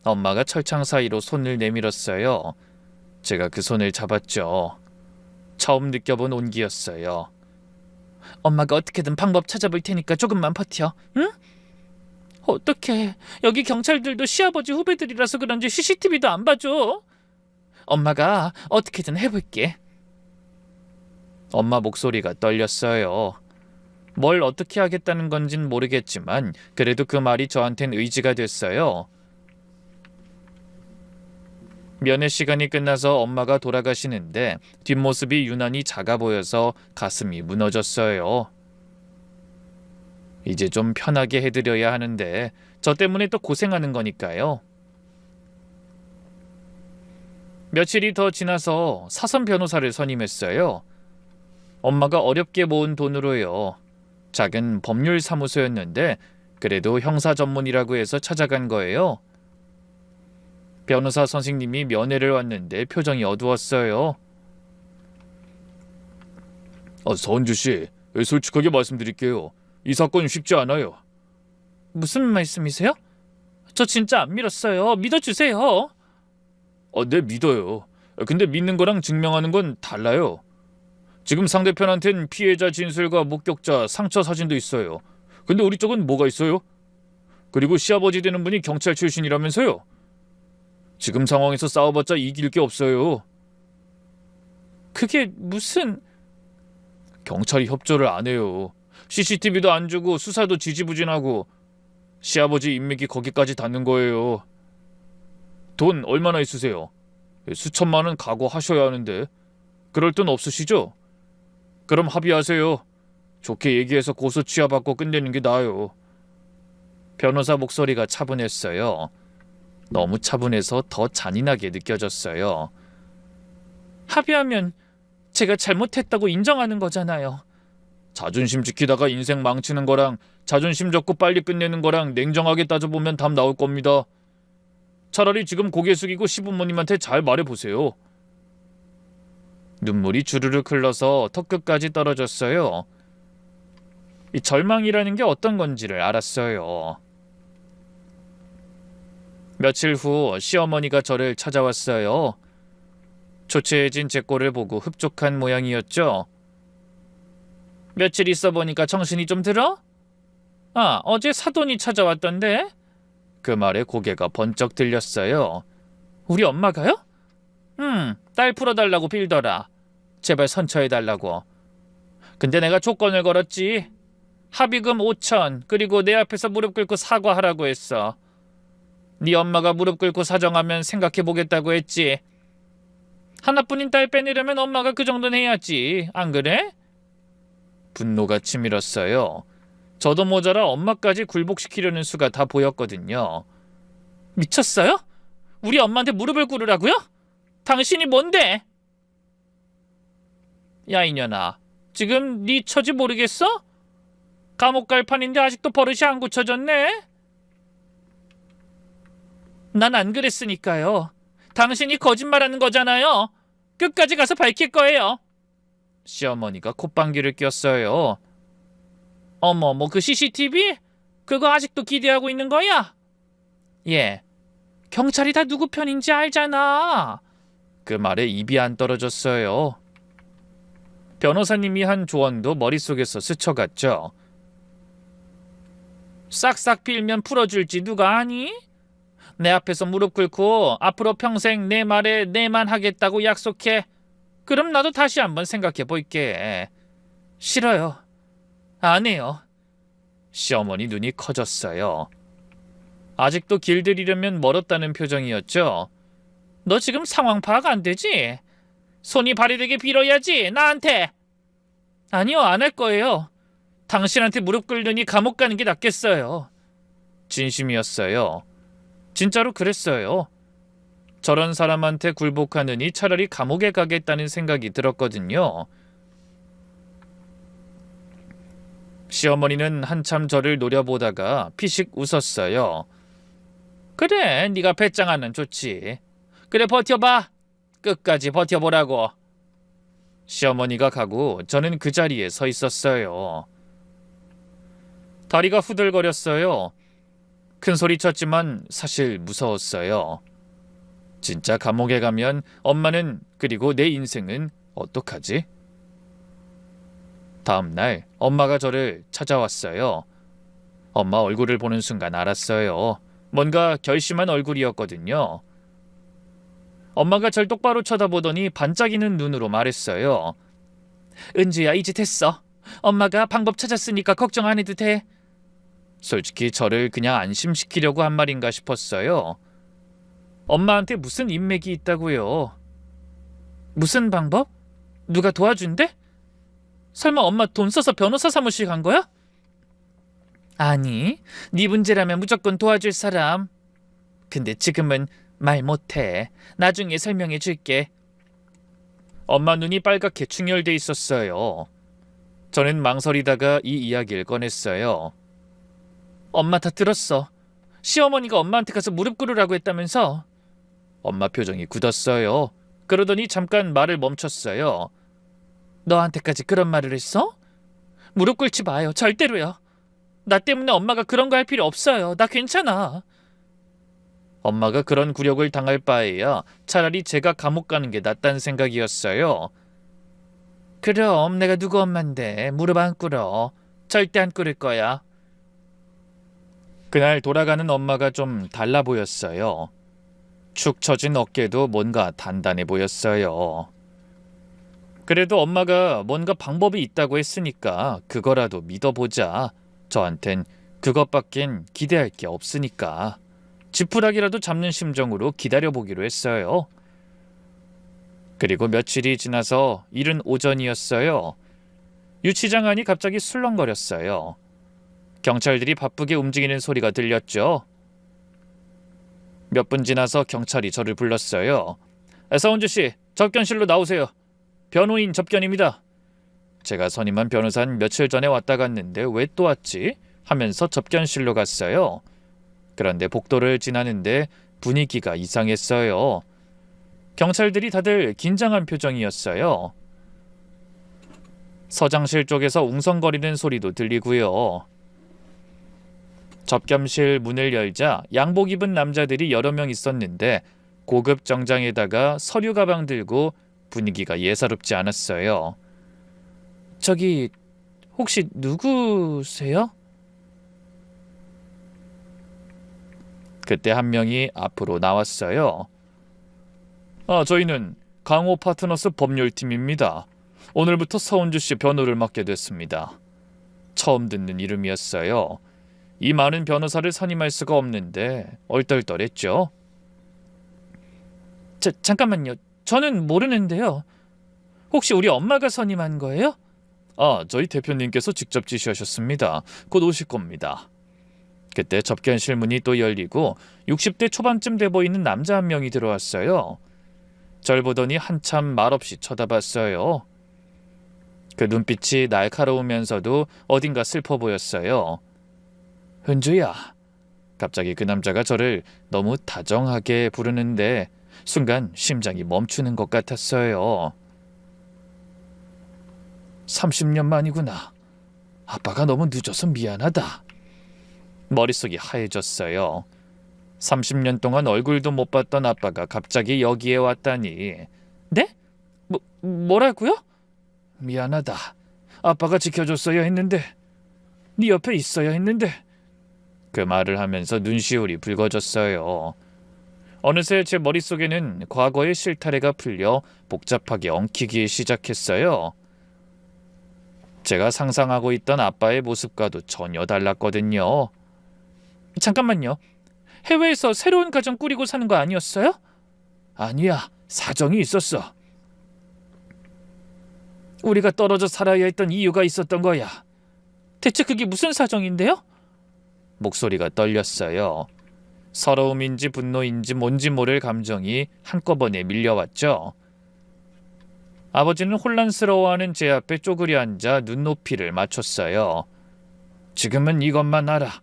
엄마가 철창 사이로 손을 내밀었어요. 제가 그 손을 잡았죠. 처음 느껴본 온기였어요. 엄마가 어떻게든 방법 찾아볼 테니까 조금만 버텨, 응? 어떡해. 여기 경찰들도 시아버지 후배들이라서 그런지 CCTV도 안 봐줘. 엄마가 어떻게든 해볼게. 엄마 목소리가 떨렸어요. 뭘 어떻게 하겠다는 건진 모르겠지만 그래도 그 말이 저한텐 의지가 됐어요. 면회 시간이 끝나서 엄마가 돌아가시는데 뒷모습이 유난히 작아 보여서 가슴이 무너졌어요. 이제 좀 편하게 해드려야 하는데 저 때문에 또 고생하는 거니까요. 며칠이 더 지나서 사선 변호사를 선임했어요. 엄마가 어렵게 모은 돈으로요. 작은 법률 사무소였는데 그래도 형사 전문이라고 해서 찾아간 거예요. 변호사 선생님이 면회를 왔는데 표정이 어두웠어요. 서은주 씨, 솔직하게 말씀드릴게요. 이 사건 쉽지 않아요. 무슨 말씀이세요? 저 진짜 안 밀었어요. 믿어주세요. 네, 믿어요. 근데 믿는 거랑 증명하는 건 달라요. 지금 상대편한텐 피해자 진술과 목격자 상처 사진도 있어요. 근데 우리 쪽은 뭐가 있어요? 그리고 시아버지 되는 분이 경찰 출신이라면서요. 지금 상황에서 싸워봤자 이길 게 없어요. 그게 무슨... 경찰이 협조를 안 해요. CCTV도 안 주고 수사도 지지부진하고 시아버지 인맥이 거기까지 닿는 거예요. 돈 얼마나 있으세요? 수천만 원 각오하셔야 하는데 그럴 돈 없으시죠? 그럼 합의하세요. 좋게 얘기해서 고소 취하받고 끝내는 게 나아요. 변호사 목소리가 차분했어요. 너무 차분해서 더 잔인하게 느껴졌어요. 합의하면 제가 잘못했다고 인정하는 거잖아요. 자존심 지키다가 인생 망치는 거랑 자존심 접고 빨리 끝내는 거랑 냉정하게 따져보면 답 나올 겁니다. 차라리 지금 고개 숙이고 시부모님한테 잘 말해보세요. 눈물이 주르륵 흘러서 턱끝까지 떨어졌어요. 이 절망이라는 게 어떤 건지를 알았어요. 며칠 후 시어머니가 저를 찾아왔어요. 초췌해진 제 꼴을 보고 흡족한 모양이었죠. 며칠 있어 보니까 정신이 좀 들어? 아, 어제 사돈이 찾아왔던데? 그 말에 고개가 번쩍 들렸어요. 우리 엄마가요? 딸 풀어달라고 빌더라. 제발 선처해달라고. 근데 내가 조건을 걸었지. 합의금 5천, 그리고 내 앞에서 무릎 꿇고 사과하라고 했어. 네 엄마가 무릎 꿇고 사정하면 생각해보겠다고 했지. 하나뿐인 딸 빼내려면 엄마가 그 정도는 해야지. 안 그래? 분노가 치밀었어요. 저도 모자라 엄마까지 굴복시키려는 수가 다 보였거든요. 미쳤어요? 우리 엄마한테 무릎을 꿇으라고요? 당신이 뭔데? 야 이년아, 지금 네 처지 모르겠어? 감옥 갈 판인데 아직도 버릇이 안 고쳐졌네? 난 안 그랬으니까요. 당신이 거짓말하는 거잖아요. 끝까지 가서 밝힐 거예요. 시어머니가 콧방귀를 꼈어요. 어머, 그 CCTV? 그거 아직도 기대하고 있는 거야? 예, 경찰이 다 누구 편인지 알잖아. 그 말에 입이 안 떨어졌어요. 변호사님이 한 조언도 머릿속에서 스쳐갔죠. 싹싹 빌면 풀어줄지 누가 아니? 내 앞에서 무릎 꿇고 앞으로 평생 내 말에 내만 하겠다고 약속해. 그럼 나도 다시 한번 생각해 볼게. 싫어요. 안 해요. 시어머니 눈이 커졌어요. 아직도 길들이려면 멀었다는 표정이었죠. 너 지금 상황 파악 안 되지? 손이 발이 되게 빌어야지, 나한테. 아니요, 안 할 거예요. 당신한테 무릎 꿇으니 감옥 가는 게 낫겠어요. 진심이었어요. 진짜로 그랬어요. 저런 사람한테 굴복하느니 차라리 감옥에 가겠다는 생각이 들었거든요. 시어머니는 한참 저를 노려보다가 피식 웃었어요. 그래, 네가 배짱하면 좋지. 그래, 버텨봐. 끝까지 버텨보라고. 시어머니가 가고 저는 그 자리에 서 있었어요. 다리가 후들거렸어요. 큰 소리 쳤지만 사실 무서웠어요. 진짜 감옥에 가면 엄마는, 그리고 내 인생은 어떡하지? 다음 날 엄마가 저를 찾아왔어요. 엄마 얼굴을 보는 순간 알았어요. 뭔가 결심한 얼굴이었거든요. 엄마가 절 똑바로 쳐다보더니 반짝이는 눈으로 말했어요. 은주야, 이제 됐어. 엄마가 방법 찾았으니까 걱정 안 해도 돼. 솔직히 저를 그냥 안심시키려고 한 말인가 싶었어요. 엄마한테 무슨 인맥이 있다고요? 무슨 방법? 누가 도와준대? 설마 엄마 돈 써서 변호사 사무실 간 거야? 아니, 네 문제라면 무조건 도와줄 사람. 근데 지금은 말 못해. 나중에 설명해 줄게. 엄마 눈이 빨갛게 충혈돼 있었어요. 저는 망설이다가 이 이야기를 꺼냈어요. 엄마 다 들었어. 시어머니가 엄마한테 가서 무릎 꿇으라고 했다면서. 엄마 표정이 굳었어요. 그러더니 잠깐 말을 멈췄어요. 너한테까지 그런 말을 했어? 무릎 꿇지 마요. 절대로요. 나 때문에 엄마가 그런 거 할 필요 없어요. 나 괜찮아. 엄마가 그런 굴욕을 당할 바에야 차라리 제가 감옥 가는 게 낫다는 생각이었어요. 그럼 내가 누구 엄마인데 무릎 안 꿇어. 절대 안 꿇을 거야. 그날 돌아가는 엄마가 좀 달라 보였어요. 축 처진 어깨도 뭔가 단단해 보였어요. 그래도 엄마가 뭔가 방법이 있다고 했으니까 그거라도 믿어보자. 저한텐 그것밖엔 기대할 게 없으니까 지푸라기라도 잡는 심정으로 기다려보기로 했어요. 그리고 며칠이 지나서 이른 오전이었어요. 유치장 안이 갑자기 술렁거렸어요. 경찰들이 바쁘게 움직이는 소리가 들렸죠. 몇 분 지나서 경찰이 저를 불렀어요. 서은주 씨, 접견실로 나오세요. 변호인 접견입니다. 제가 선임한 변호사는 며칠 전에 왔다 갔는데 왜 또 왔지? 하면서 접견실로 갔어요. 그런데 복도를 지나는데 분위기가 이상했어요. 경찰들이 다들 긴장한 표정이었어요. 서장실 쪽에서 웅성거리는 소리도 들리고요. 접견실 문을 열자 양복 입은 남자들이 여러 명 있었는데 고급 정장에다가 서류 가방 들고 분위기가 예사롭지 않았어요. 저기 혹시 누구세요? 그때 한 명이 앞으로 나왔어요. 저희는 강호 파트너스 법률팀입니다. 오늘부터 서은주 씨 변호를 맡게 됐습니다. 처음 듣는 이름이었어요. 이 많은 변호사를 선임할 수가 없는데 얼떨떨했죠. 잠깐만요. 저는 모르는데요. 혹시 우리 엄마가 선임한 거예요? 저희 대표님께서 직접 지시하셨습니다. 곧 오실 겁니다. 그때 접견실 문이 또 열리고 60대 초반쯤 돼 보이는 남자 한 명이 들어왔어요. 절 보더니 한참 말없이 쳐다봤어요. 그 눈빛이 날카로우면서도 어딘가 슬퍼 보였어요. 은주야. 갑자기 그 남자가 저를 너무 다정하게 부르는데 순간 심장이 멈추는 것 같았어요. 30년 만이구나. 아빠가 너무 늦어서 미안하다. 머릿속이 하얘졌어요. 30년 동안 얼굴도 못 봤던 아빠가 갑자기 여기에 왔다니. 네? 뭐라고요? 미안하다. 아빠가 지켜줬어야 했는데. 네 옆에 있어야 했는데. 그 말을 하면서 눈시울이 붉어졌어요. 어느새 제 머릿속에는 과거의 실타래가 풀려 복잡하게 엉키기 시작했어요. 제가 상상하고 있던 아빠의 모습과도 전혀 달랐거든요. 잠깐만요. 해외에서 새로운 가정 꾸리고 사는 거 아니었어요? 아니야. 사정이 있었어. 우리가 떨어져 살아야 했던 이유가 있었던 거야. 대체 그게 무슨 사정인데요? 목소리가 떨렸어요. 서러움인지 분노인지 뭔지 모를 감정이 한꺼번에 밀려왔죠. 아버지는 혼란스러워하는 제 앞에 쪼그려 앉아 눈높이를 맞췄어요. 지금은 이것만 알아.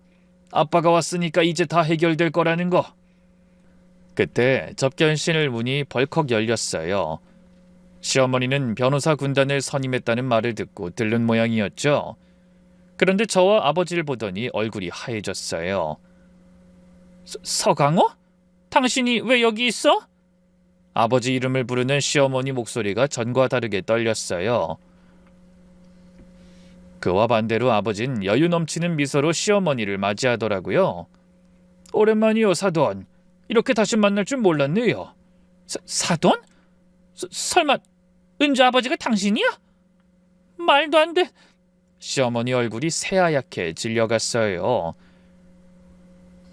아빠가 왔으니까 이제 다 해결될 거라는 거. 그때 접견실 문이 벌컥 열렸어요. 시어머니는 변호사 군단을 선임했다는 말을 듣고 들른 모양이었죠. 그런데 저와 아버지를 보더니 얼굴이 하얘졌어요. 서강호? 당신이 왜 여기 있어? 아버지 이름을 부르는 시어머니 목소리가 전과 다르게 떨렸어요. 그와 반대로 아버진 여유 넘치는 미소로 시어머니를 맞이하더라고요. 오랜만이요, 사돈. 이렇게 다시 만날 줄 몰랐네요. 사돈? 설마 은주 아버지가 당신이야? 말도 안 돼. 시어머니 얼굴이 새하얗게 질려갔어요.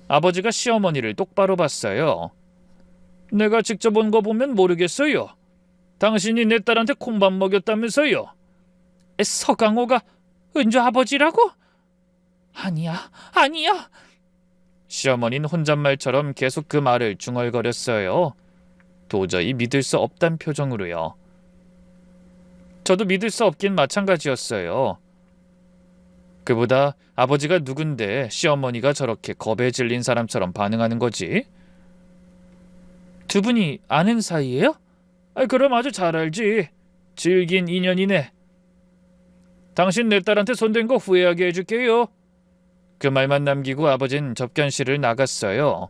아버지가 시어머니를 똑바로 봤어요. 내가 직접 온 거 보면 모르겠어요. 당신이 내 딸한테 콩밥 먹였다면서요. 서강호가 은주 아버지라고? 아니야, 아니야. 시어머니는 혼잣말처럼 계속 그 말을 중얼거렸어요. 도저히 믿을 수 없단 표정으로요. 저도 믿을 수 없긴 마찬가지였어요. 그보다 아버지가 누군데 시어머니가 저렇게 겁에 질린 사람처럼 반응하는 거지? 두 분이 아는 사이예요? 그럼 아주 잘 알지. 질긴 인연이네. 당신 내 딸한테 손댄 거 후회하게 해줄게요. 그 말만 남기고 아버진 접견실을 나갔어요.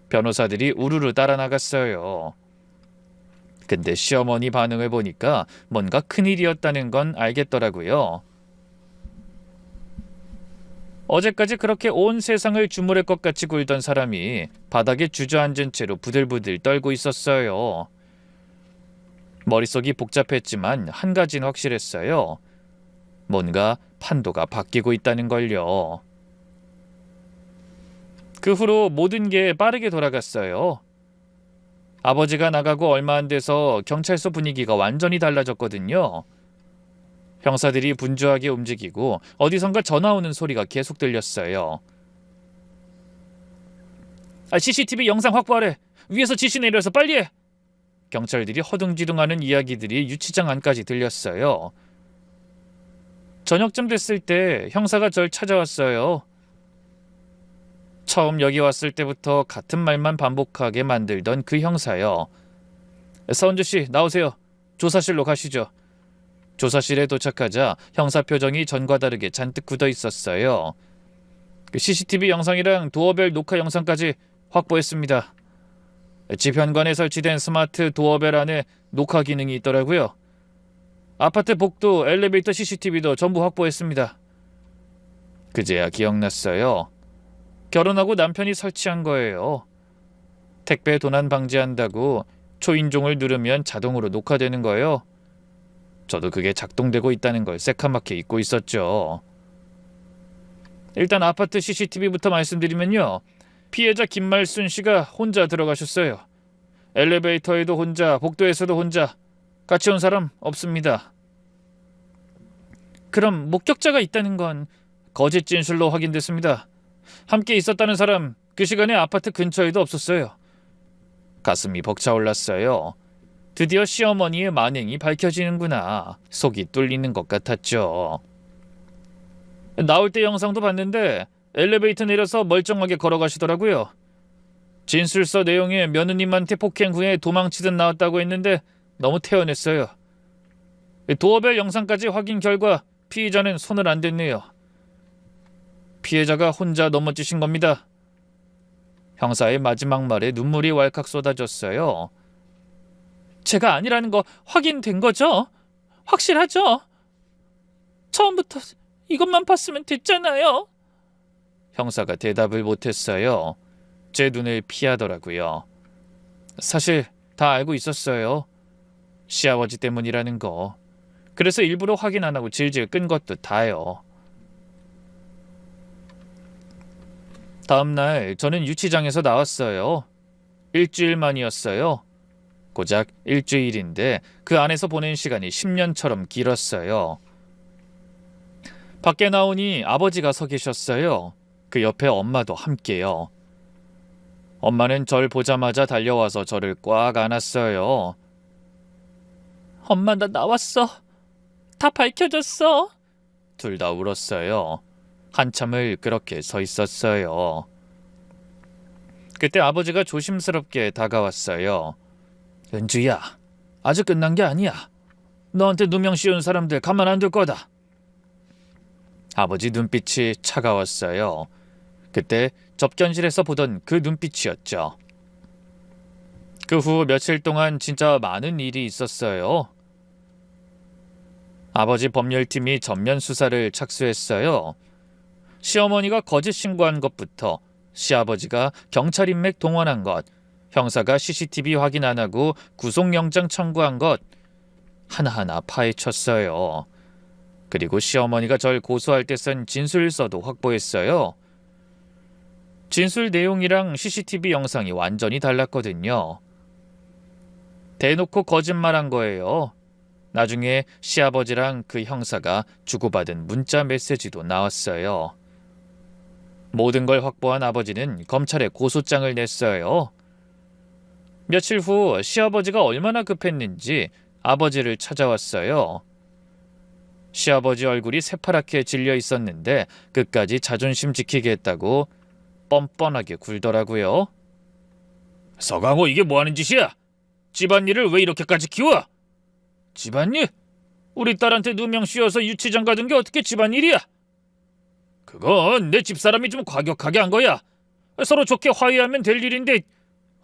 변호사들이 우르르 따라 나갔어요. 근데 시어머니 반응을 보니까 뭔가 큰일이었다는 건 알겠더라고요. 어제까지 그렇게 온 세상을 주무를 것 같이 굴던 사람이 바닥에 주저앉은 채로 부들부들 떨고 있었어요. 머릿속이 복잡했지만 한 가지는 확실했어요. 뭔가 판도가 바뀌고 있다는 걸요. 그 후로 모든 게 빠르게 돌아갔어요. 아버지가 나가고 얼마 안 돼서 경찰서 분위기가 완전히 달라졌거든요. 형사들이 분주하게 움직이고 어디선가 전화 오는 소리가 계속 들렸어요. CCTV 영상 확보하래. 위에서 지시 내려서 빨리 해. 경찰들이 허둥지둥하는 이야기들이 유치장 안까지 들렸어요. 저녁쯤 됐을 때 형사가 절 찾아왔어요. 처음 여기 왔을 때부터 같은 말만 반복하게 만들던 그 형사요. 서은주 씨, 나오세요. 조사실로 가시죠. 조사실에 도착하자 형사 표정이 전과 다르게 잔뜩 굳어 있었어요. 그 CCTV 영상이랑 도어벨 녹화 영상까지 확보했습니다. 집 현관에 설치된 스마트 도어벨 안에 녹화 기능이 있더라고요. 아파트 복도 엘리베이터 CCTV도 전부 확보했습니다. 그제야 기억났어요. 결혼하고 남편이 설치한 거예요. 택배 도난 방지한다고 초인종을 누르면 자동으로 녹화되는 거예요. 저도 그게 작동되고 있다는 걸 새카맣게 잊고 있었죠. 일단 아파트 CCTV부터 말씀드리면요. 피해자 김말순 씨가 혼자 들어가셨어요. 엘리베이터에도 혼자, 복도에서도 혼자. 같이 온 사람 없습니다. 그럼 목격자가 있다는 건 거짓 진술로 확인됐습니다. 함께 있었다는 사람 그 시간에 아파트 근처에도 없었어요. 가슴이 벅차올랐어요. 드디어 시어머니의 만행이 밝혀지는구나. 속이 뚫리는 것 같았죠. 나올 때 영상도 봤는데 엘리베이터 내려서 멀쩡하게 걸어가시더라고요. 진술서 내용에 며느님한테 폭행 후에 도망치듯 나왔다고 했는데 너무 태연했어요. 도어벨 영상까지 확인 결과 피의자는 손을 안 댔네요. 피해자가 혼자 넘어지신 겁니다. 형사의 마지막 말에 눈물이 왈칵 쏟아졌어요. 제가 아니라는 거 확인된 거죠? 확실하죠? 처음부터 이것만 봤으면 됐잖아요. 형사가 대답을 못했어요. 제 눈을 피하더라고요. 사실 다 알고 있었어요. 시아버지 때문이라는 거. 그래서 일부러 확인 안 하고 질질 끈 것도 다요. 다음날 저는 유치장에서 나왔어요. 일주일 만이었어요. 고작 일주일인데 그 안에서 보낸 시간이 10년처럼 길었어요. 밖에 나오니 아버지가 서 계셨어요. 그 옆에 엄마도 함께요. 엄마는 절 보자마자 달려와서 저를 꽉 안았어요. 엄마, 나 나왔어. 다 밝혀졌어. 둘 다 울었어요. 한참을 그렇게 서 있었어요. 그때 아버지가 조심스럽게 다가왔어요. 은주야, 아직 끝난 게 아니야. 너한테 누명 씌운 사람들 가만 안 둘 거다. 아버지 눈빛이 차가웠어요. 그때 접견실에서 보던 그 눈빛이었죠. 그 후 며칠 동안 진짜 많은 일이 있었어요. 아버지 법률팀이 전면 수사를 착수했어요. 시어머니가 거짓 신고한 것부터 시아버지가 경찰 인맥 동원한 것, 형사가 CCTV 확인 안 하고 구속영장 청구한 것 하나하나 파헤쳤어요. 그리고 시어머니가 절 고소할 때 쓴 진술서도 확보했어요. 진술 내용이랑 CCTV 영상이 완전히 달랐거든요. 대놓고 거짓말한 거예요. 나중에 시아버지랑 그 형사가 주고받은 문자 메시지도 나왔어요. 모든 걸 확보한 아버지는 검찰에 고소장을 냈어요. 며칠 후 시아버지가 얼마나 급했는지 아버지를 찾아왔어요. 시아버지 얼굴이 새파랗게 질려 있었는데 끝까지 자존심 지키겠다고 뻔뻔하게 굴더라고요. 서강호, 이게 뭐하는 짓이야? 집안일을 왜 이렇게까지 키워? 집안일? 우리 딸한테 누명 씌워서 유치장 가둔 게 어떻게 집안일이야? 그건 내 집사람이 좀 과격하게 한 거야. 서로 좋게 화해하면 될 일인데.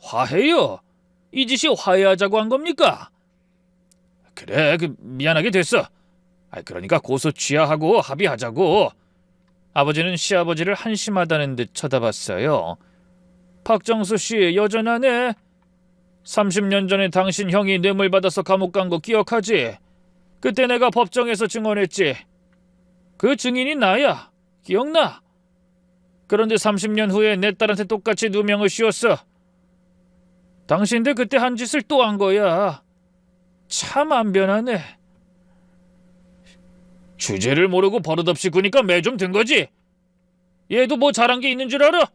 화해요? 이 짓이 화해하자고 한 겁니까? 그래, 미안하게 됐어. 그러니까 고소 취하하고 합의하자고. 아버지는 시아버지를 한심하다는 듯 쳐다봤어요. 박정수 씨 여전하네. 30년 전에 당신 형이 뇌물 받아서 감옥 간 거 기억하지? 그때 내가 법정에서 증언했지. 그 증인이 나야. 기억나? 그런데 30년 후에 내 딸한테 똑같이 누명을 씌웠어. 당신들 그때 한 짓을 또 한 거야. 참 안 변하네. 주제를 모르고 버릇없이 구니까 매 좀 든 거지. 얘도 뭐 잘한 게 있는 줄 알아?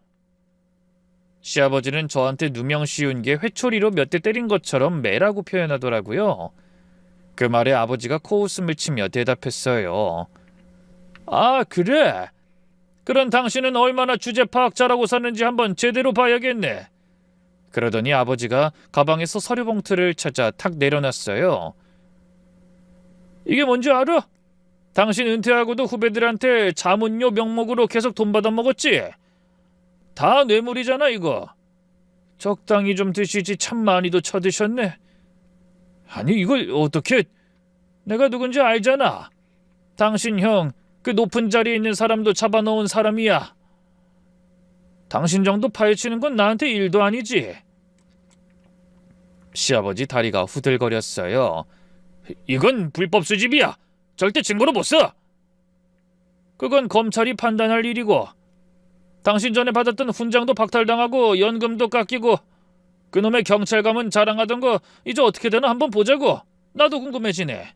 시아버지는 저한테 누명 씌운 게 회초리로 몇 대 때린 것처럼 매라고 표현하더라고요. 그 말에 아버지가 코웃음을 치며 대답했어요. 아, 그래? 그런 당신은 얼마나 주제 파악 잘하고 사는지 한번 제대로 봐야겠네. 그러더니 아버지가 가방에서 서류 봉투를 찾아 탁 내려놨어요. 이게 뭔지 알아? 당신 은퇴하고도 후배들한테 자문료 명목으로 계속 돈 받아먹었지? 다 뇌물이잖아 이거. 적당히 좀 드시지 참 많이도 쳐드셨네. 아니 이걸 어떻게... 내가 누군지 알잖아. 당신 형 그 높은 자리에 있는 사람도 잡아놓은 사람이야. 당신 정도 파헤치는 건 나한테 일도 아니지. 시아버지 다리가 후들거렸어요. 이건 불법 수집이야. 절대 증거로 못 써. 그건 검찰이 판단할 일이고 당신 전에 받았던 훈장도 박탈당하고 연금도 깎이고 그놈의 경찰감은 자랑하던 거 이제 어떻게 되나 한번 보자고. 나도 궁금해지네.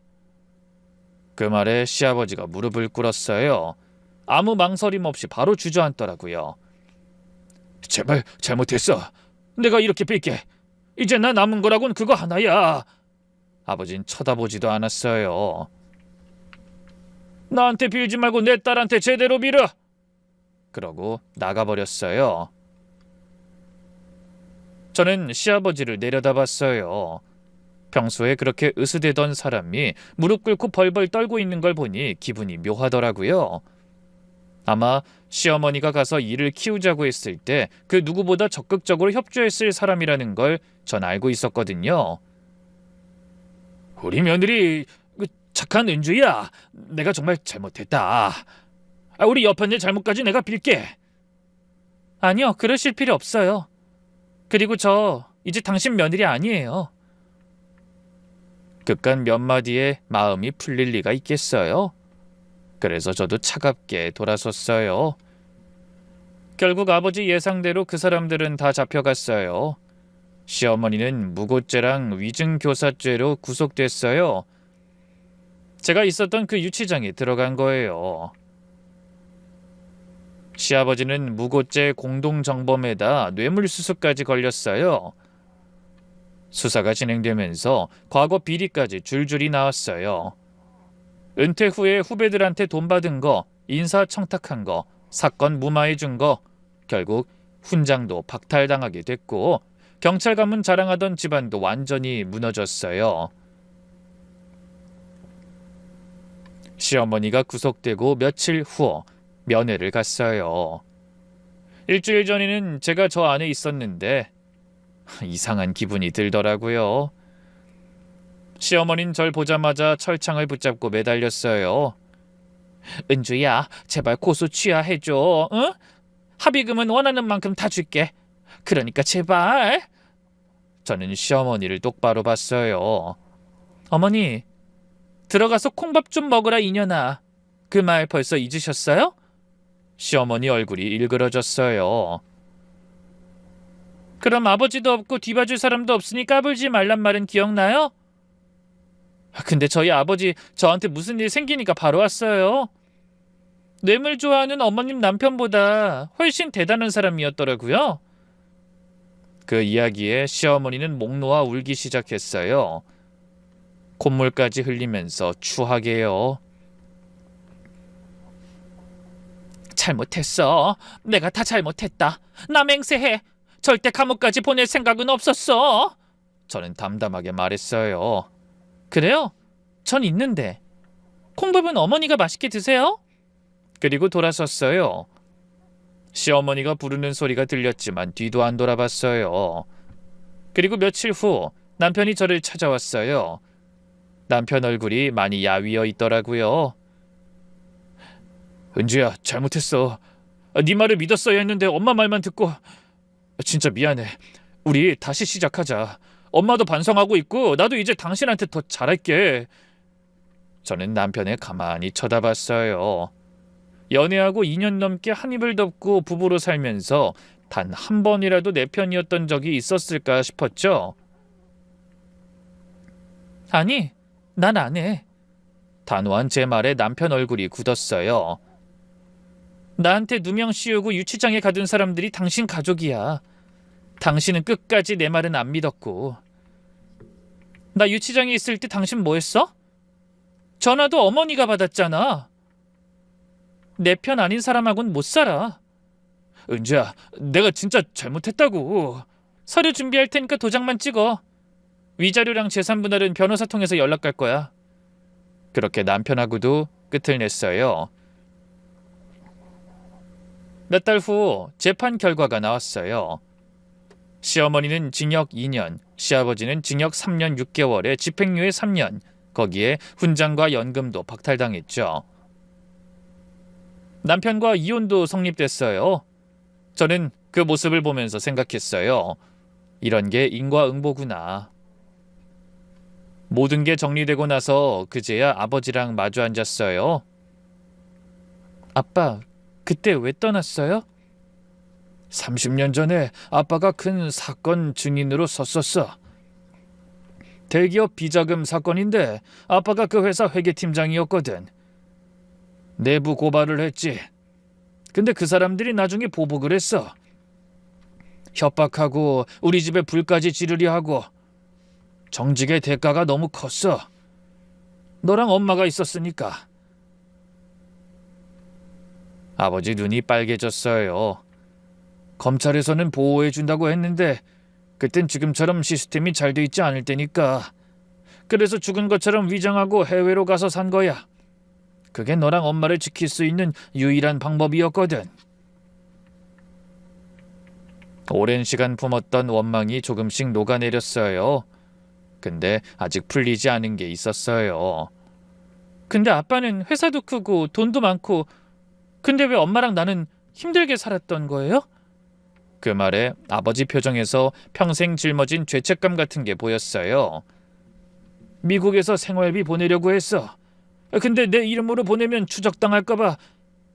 그 말에 시아버지가 무릎을 꿇었어요. 아무 망설임 없이 바로 주저앉더라고요. 제발 잘못했어. 내가 이렇게 빌게. 이제 나 남은 거라곤 그거 하나야. 아버진 쳐다보지도 않았어요. 나한테 빌지 말고 내 딸한테 제대로 빌어. 그러고 나가버렸어요. 저는 시아버지를 내려다봤어요. 평소에 그렇게 으스대던 사람이 무릎 꿇고 벌벌 떨고 있는 걸 보니 기분이 묘하더라고요. 아마 시어머니가 가서 일을 키우자고 했을 때 그 누구보다 적극적으로 협조했을 사람이라는 걸 전 알고 있었거든요. 우리 며느리 착한 은주야. 내가 정말 잘못했다. 우리 여편네 잘못까지 내가 빌게. 아니요, 그러실 필요 없어요. 그리고 저 이제 당신 며느리 아니에요. 그깟 몇 마디에 마음이 풀릴 리가 있겠어요? 그래서 저도 차갑게 돌아섰어요. 결국 아버지 예상대로 그 사람들은 다 잡혀갔어요. 시어머니는 무고죄랑 위증교사죄로 구속됐어요. 제가 있었던 그 유치장에 들어간 거예요. 시아버지는 무고죄 공동정범에다 뇌물수수까지 걸렸어요. 수사가 진행되면서 과거 비리까지 줄줄이 나왔어요. 은퇴 후에 후배들한테 돈 받은 거, 인사청탁한 거, 사건 무마해 준 거, 결국 훈장도 박탈당하게 됐고 경찰감은 자랑하던 집안도 완전히 무너졌어요. 시어머니가 구속되고 며칠 후 면회를 갔어요. 일주일 전에는 제가 저 안에 있었는데 이상한 기분이 들더라고요. 시어머니는 절 보자마자 철창을 붙잡고 매달렸어요. 은주야, 제발 고소 취하해줘. 응? 합의금은 원하는 만큼 다 줄게. 그러니까 제발. 저는 시어머니를 똑바로 봤어요. 어머니, 들어가서 콩밥 좀 먹으라 이년아. 그 말 벌써 잊으셨어요? 시어머니 얼굴이 일그러졌어요. 그럼 아버지도 없고 뒤봐줄 사람도 없으니 까불지 말란 말은 기억나요? 근데 저희 아버지 저한테 무슨 일 생기니까 바로 왔어요. 뇌물 좋아하는 어머님 남편보다 훨씬 대단한 사람이었더라고요. 그 이야기에 시어머니는 목 놓아 울기 시작했어요. 콧물까지 흘리면서 추하게요. 잘못했어. 내가 다 잘못했다. 나 맹세해. 절대 감옥까지 보낼 생각은 없었어. 저는 담담하게 말했어요. 그래요? 전 있는데. 콩밥은 어머니가 맛있게 드세요? 그리고 돌아섰어요. 시어머니가 부르는 소리가 들렸지만 뒤도 안 돌아봤어요. 그리고 며칠 후 남편이 저를 찾아왔어요. 남편 얼굴이 많이 야위어 있더라고요. 은주야, 잘못했어. 네 말을 믿었어야 했는데 엄마 말만 듣고. 진짜 미안해. 우리 다시 시작하자. 엄마도 반성하고 있고 나도 이제 당신한테 더 잘할게. 저는 남편을 가만히 쳐다봤어요. 연애하고 2년 넘게 한 입을 덮고 부부로 살면서 단 한 번이라도 내 편이었던 적이 있었을까 싶었죠. 아니, 난 안 해. 단호한 제 말에 남편 얼굴이 굳었어요. 나한테 누명 씌우고 유치장에 가둔 사람들이 당신 가족이야. 당신은 끝까지 내 말은 안 믿었고. 나 유치장에 있을 때 당신 뭐 했어? 전화도 어머니가 받았잖아. 내 편 아닌 사람하고는 못 살아. 은주야, 내가 진짜 잘못했다고. 서류 준비할 테니까 도장만 찍어. 위자료랑 재산 분할은 변호사 통해서 연락 갈 거야. 그렇게 남편하고도 끝을 냈어요. 몇 달 후 재판 결과가 나왔어요. 시어머니는 징역 2년, 시아버지는 징역 3년 6개월에 집행유예 3년, 거기에 훈장과 연금도 박탈당했죠. 남편과 이혼도 성립됐어요. 저는 그 모습을 보면서 생각했어요. 이런 게 인과응보구나. 모든 게 정리되고 나서 그제야 아버지랑 마주 앉았어요. 아빠, 그때 왜 떠났어요? 30년 전에 아빠가 큰 사건 증인으로 섰었어. 대기업 비자금 사건인데 아빠가 그 회사 회계팀장이었거든. 내부 고발을 했지. 근데 그 사람들이 나중에 보복을 했어. 협박하고 우리 집에 불까지 지르려 하고. 정직의 대가가 너무 컸어. 너랑 엄마가 있었으니까. 아버지 눈이 빨개졌어요. 검찰에서는 보호해준다고 했는데 그땐 지금처럼 시스템이 잘 돼 있지 않을 때니까. 그래서 죽은 것처럼 위장하고 해외로 가서 산 거야. 그게 너랑 엄마를 지킬 수 있는 유일한 방법이었거든. 오랜 시간 품었던 원망이 조금씩 녹아내렸어요. 근데 아직 풀리지 않은 게 있었어요. 근데 아빠는 회사도 크고 돈도 많고 근데 왜 엄마랑 나는 힘들게 살았던 거예요? 그 말에 아버지 표정에서 평생 짊어진 죄책감 같은 게 보였어요. 미국에서 생활비 보내려고 했어. 근데 내 이름으로 보내면 추적당할까봐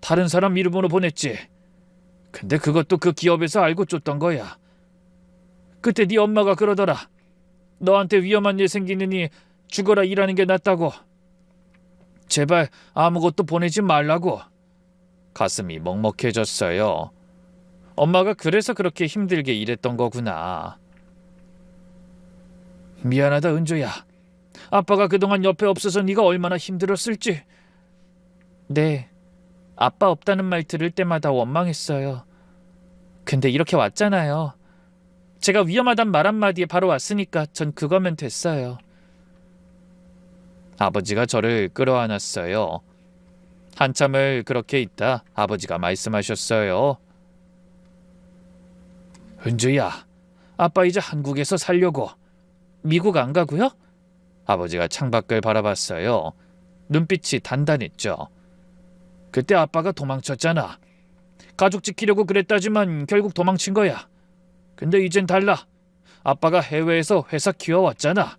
다른 사람 이름으로 보냈지. 근데 그것도 그 기업에서 알고 쫓던 거야. 그때 네 엄마가 그러더라. 너한테 위험한 일 생기느니 죽어라 일하는 게 낫다고. 제발 아무것도 보내지 말라고. 가슴이 먹먹해졌어요. 엄마가 그래서 그렇게 힘들게 일했던 거구나. 미안하다 은조야. 아빠가 그동안 옆에 없어서 네가 얼마나 힘들었을지. 네, 아빠 없다는 말 들을 때마다 원망했어요. 근데 이렇게 왔잖아요. 제가 위험하단 말 한마디에 바로 왔으니까 전 그거면 됐어요. 아버지가 저를 끌어안았어요. 한참을 그렇게 있다 아버지가 말씀하셨어요. 은주야, 아빠 이제 한국에서 살려고. 미국 안 가고요? 아버지가 창밖을 바라봤어요. 눈빛이 단단했죠. 그때 아빠가 도망쳤잖아. 가족 지키려고 그랬다지만 결국 도망친 거야. 근데 이젠 달라. 아빠가 해외에서 회사 키워왔잖아.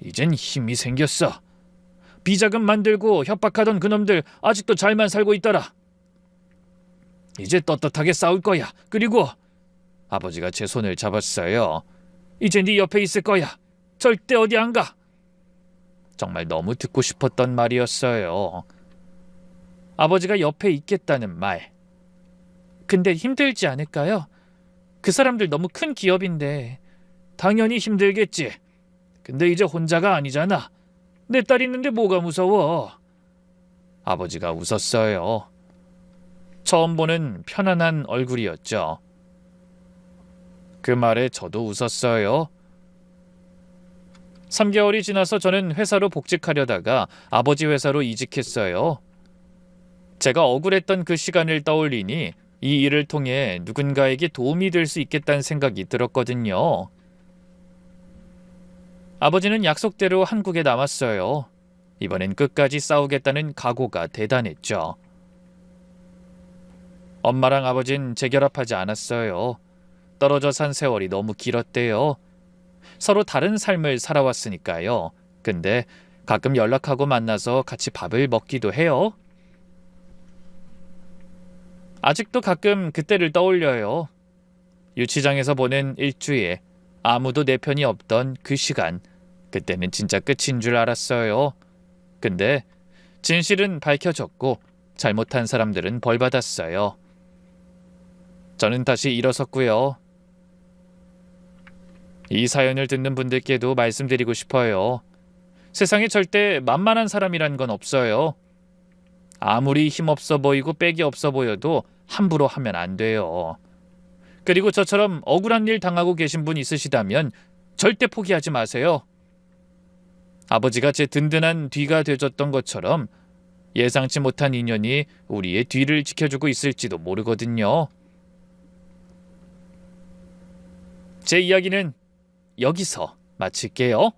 이젠 힘이 생겼어. 비자금 만들고 협박하던 그놈들 아직도 잘만 살고 있더라. 이제 떳떳하게 싸울 거야. 그리고 아버지가 제 손을 잡았어요. 이제 네 옆에 있을 거야. 절대 어디 안 가. 정말 너무 듣고 싶었던 말이었어요. 아버지가 옆에 있겠다는 말. 근데 힘들지 않을까요? 그 사람들 너무 큰 기업인데 당연히 힘들겠지. 근데 이제 혼자가 아니잖아. 내 딸 있는데 뭐가 무서워. 아버지가 웃었어요. 처음 보는 편안한 얼굴이었죠. 그 말에 저도 웃었어요. 3개월이 지나서 저는 회사로 복직하려다가 아버지 회사로 이직했어요. 제가 억울했던 그 시간을 떠올리니 이 일을 통해 누군가에게 도움이 될 수 있겠다는 생각이 들었거든요. 아버지는 약속대로 한국에 남았어요. 이번엔 끝까지 싸우겠다는 각오가 대단했죠. 엄마랑 아버진 재결합하지 않았어요. 떨어져 산 세월이 너무 길었대요. 서로 다른 삶을 살아왔으니까요. 근데 가끔 연락하고 만나서 같이 밥을 먹기도 해요. 아직도 가끔 그때를 떠올려요. 유치장에서 보낸 일주일, 아무도 내 편이 없던 그 시간. 그때는 진짜 끝인 줄 알았어요. 근데 진실은 밝혀졌고 잘못한 사람들은 벌받았어요. 저는 다시 일어섰고요. 이 사연을 듣는 분들께도 말씀드리고 싶어요. 세상에 절대 만만한 사람이란 건 없어요. 아무리 힘없어 보이고 빽이 없어 보여도 함부로 하면 안 돼요. 그리고 저처럼 억울한 일 당하고 계신 분 있으시다면 절대 포기하지 마세요. 아버지가 제 든든한 뒤가 되어줬던 것처럼 예상치 못한 인연이 우리의 뒤를 지켜주고 있을지도 모르거든요. 제 이야기는 여기서 마칠게요.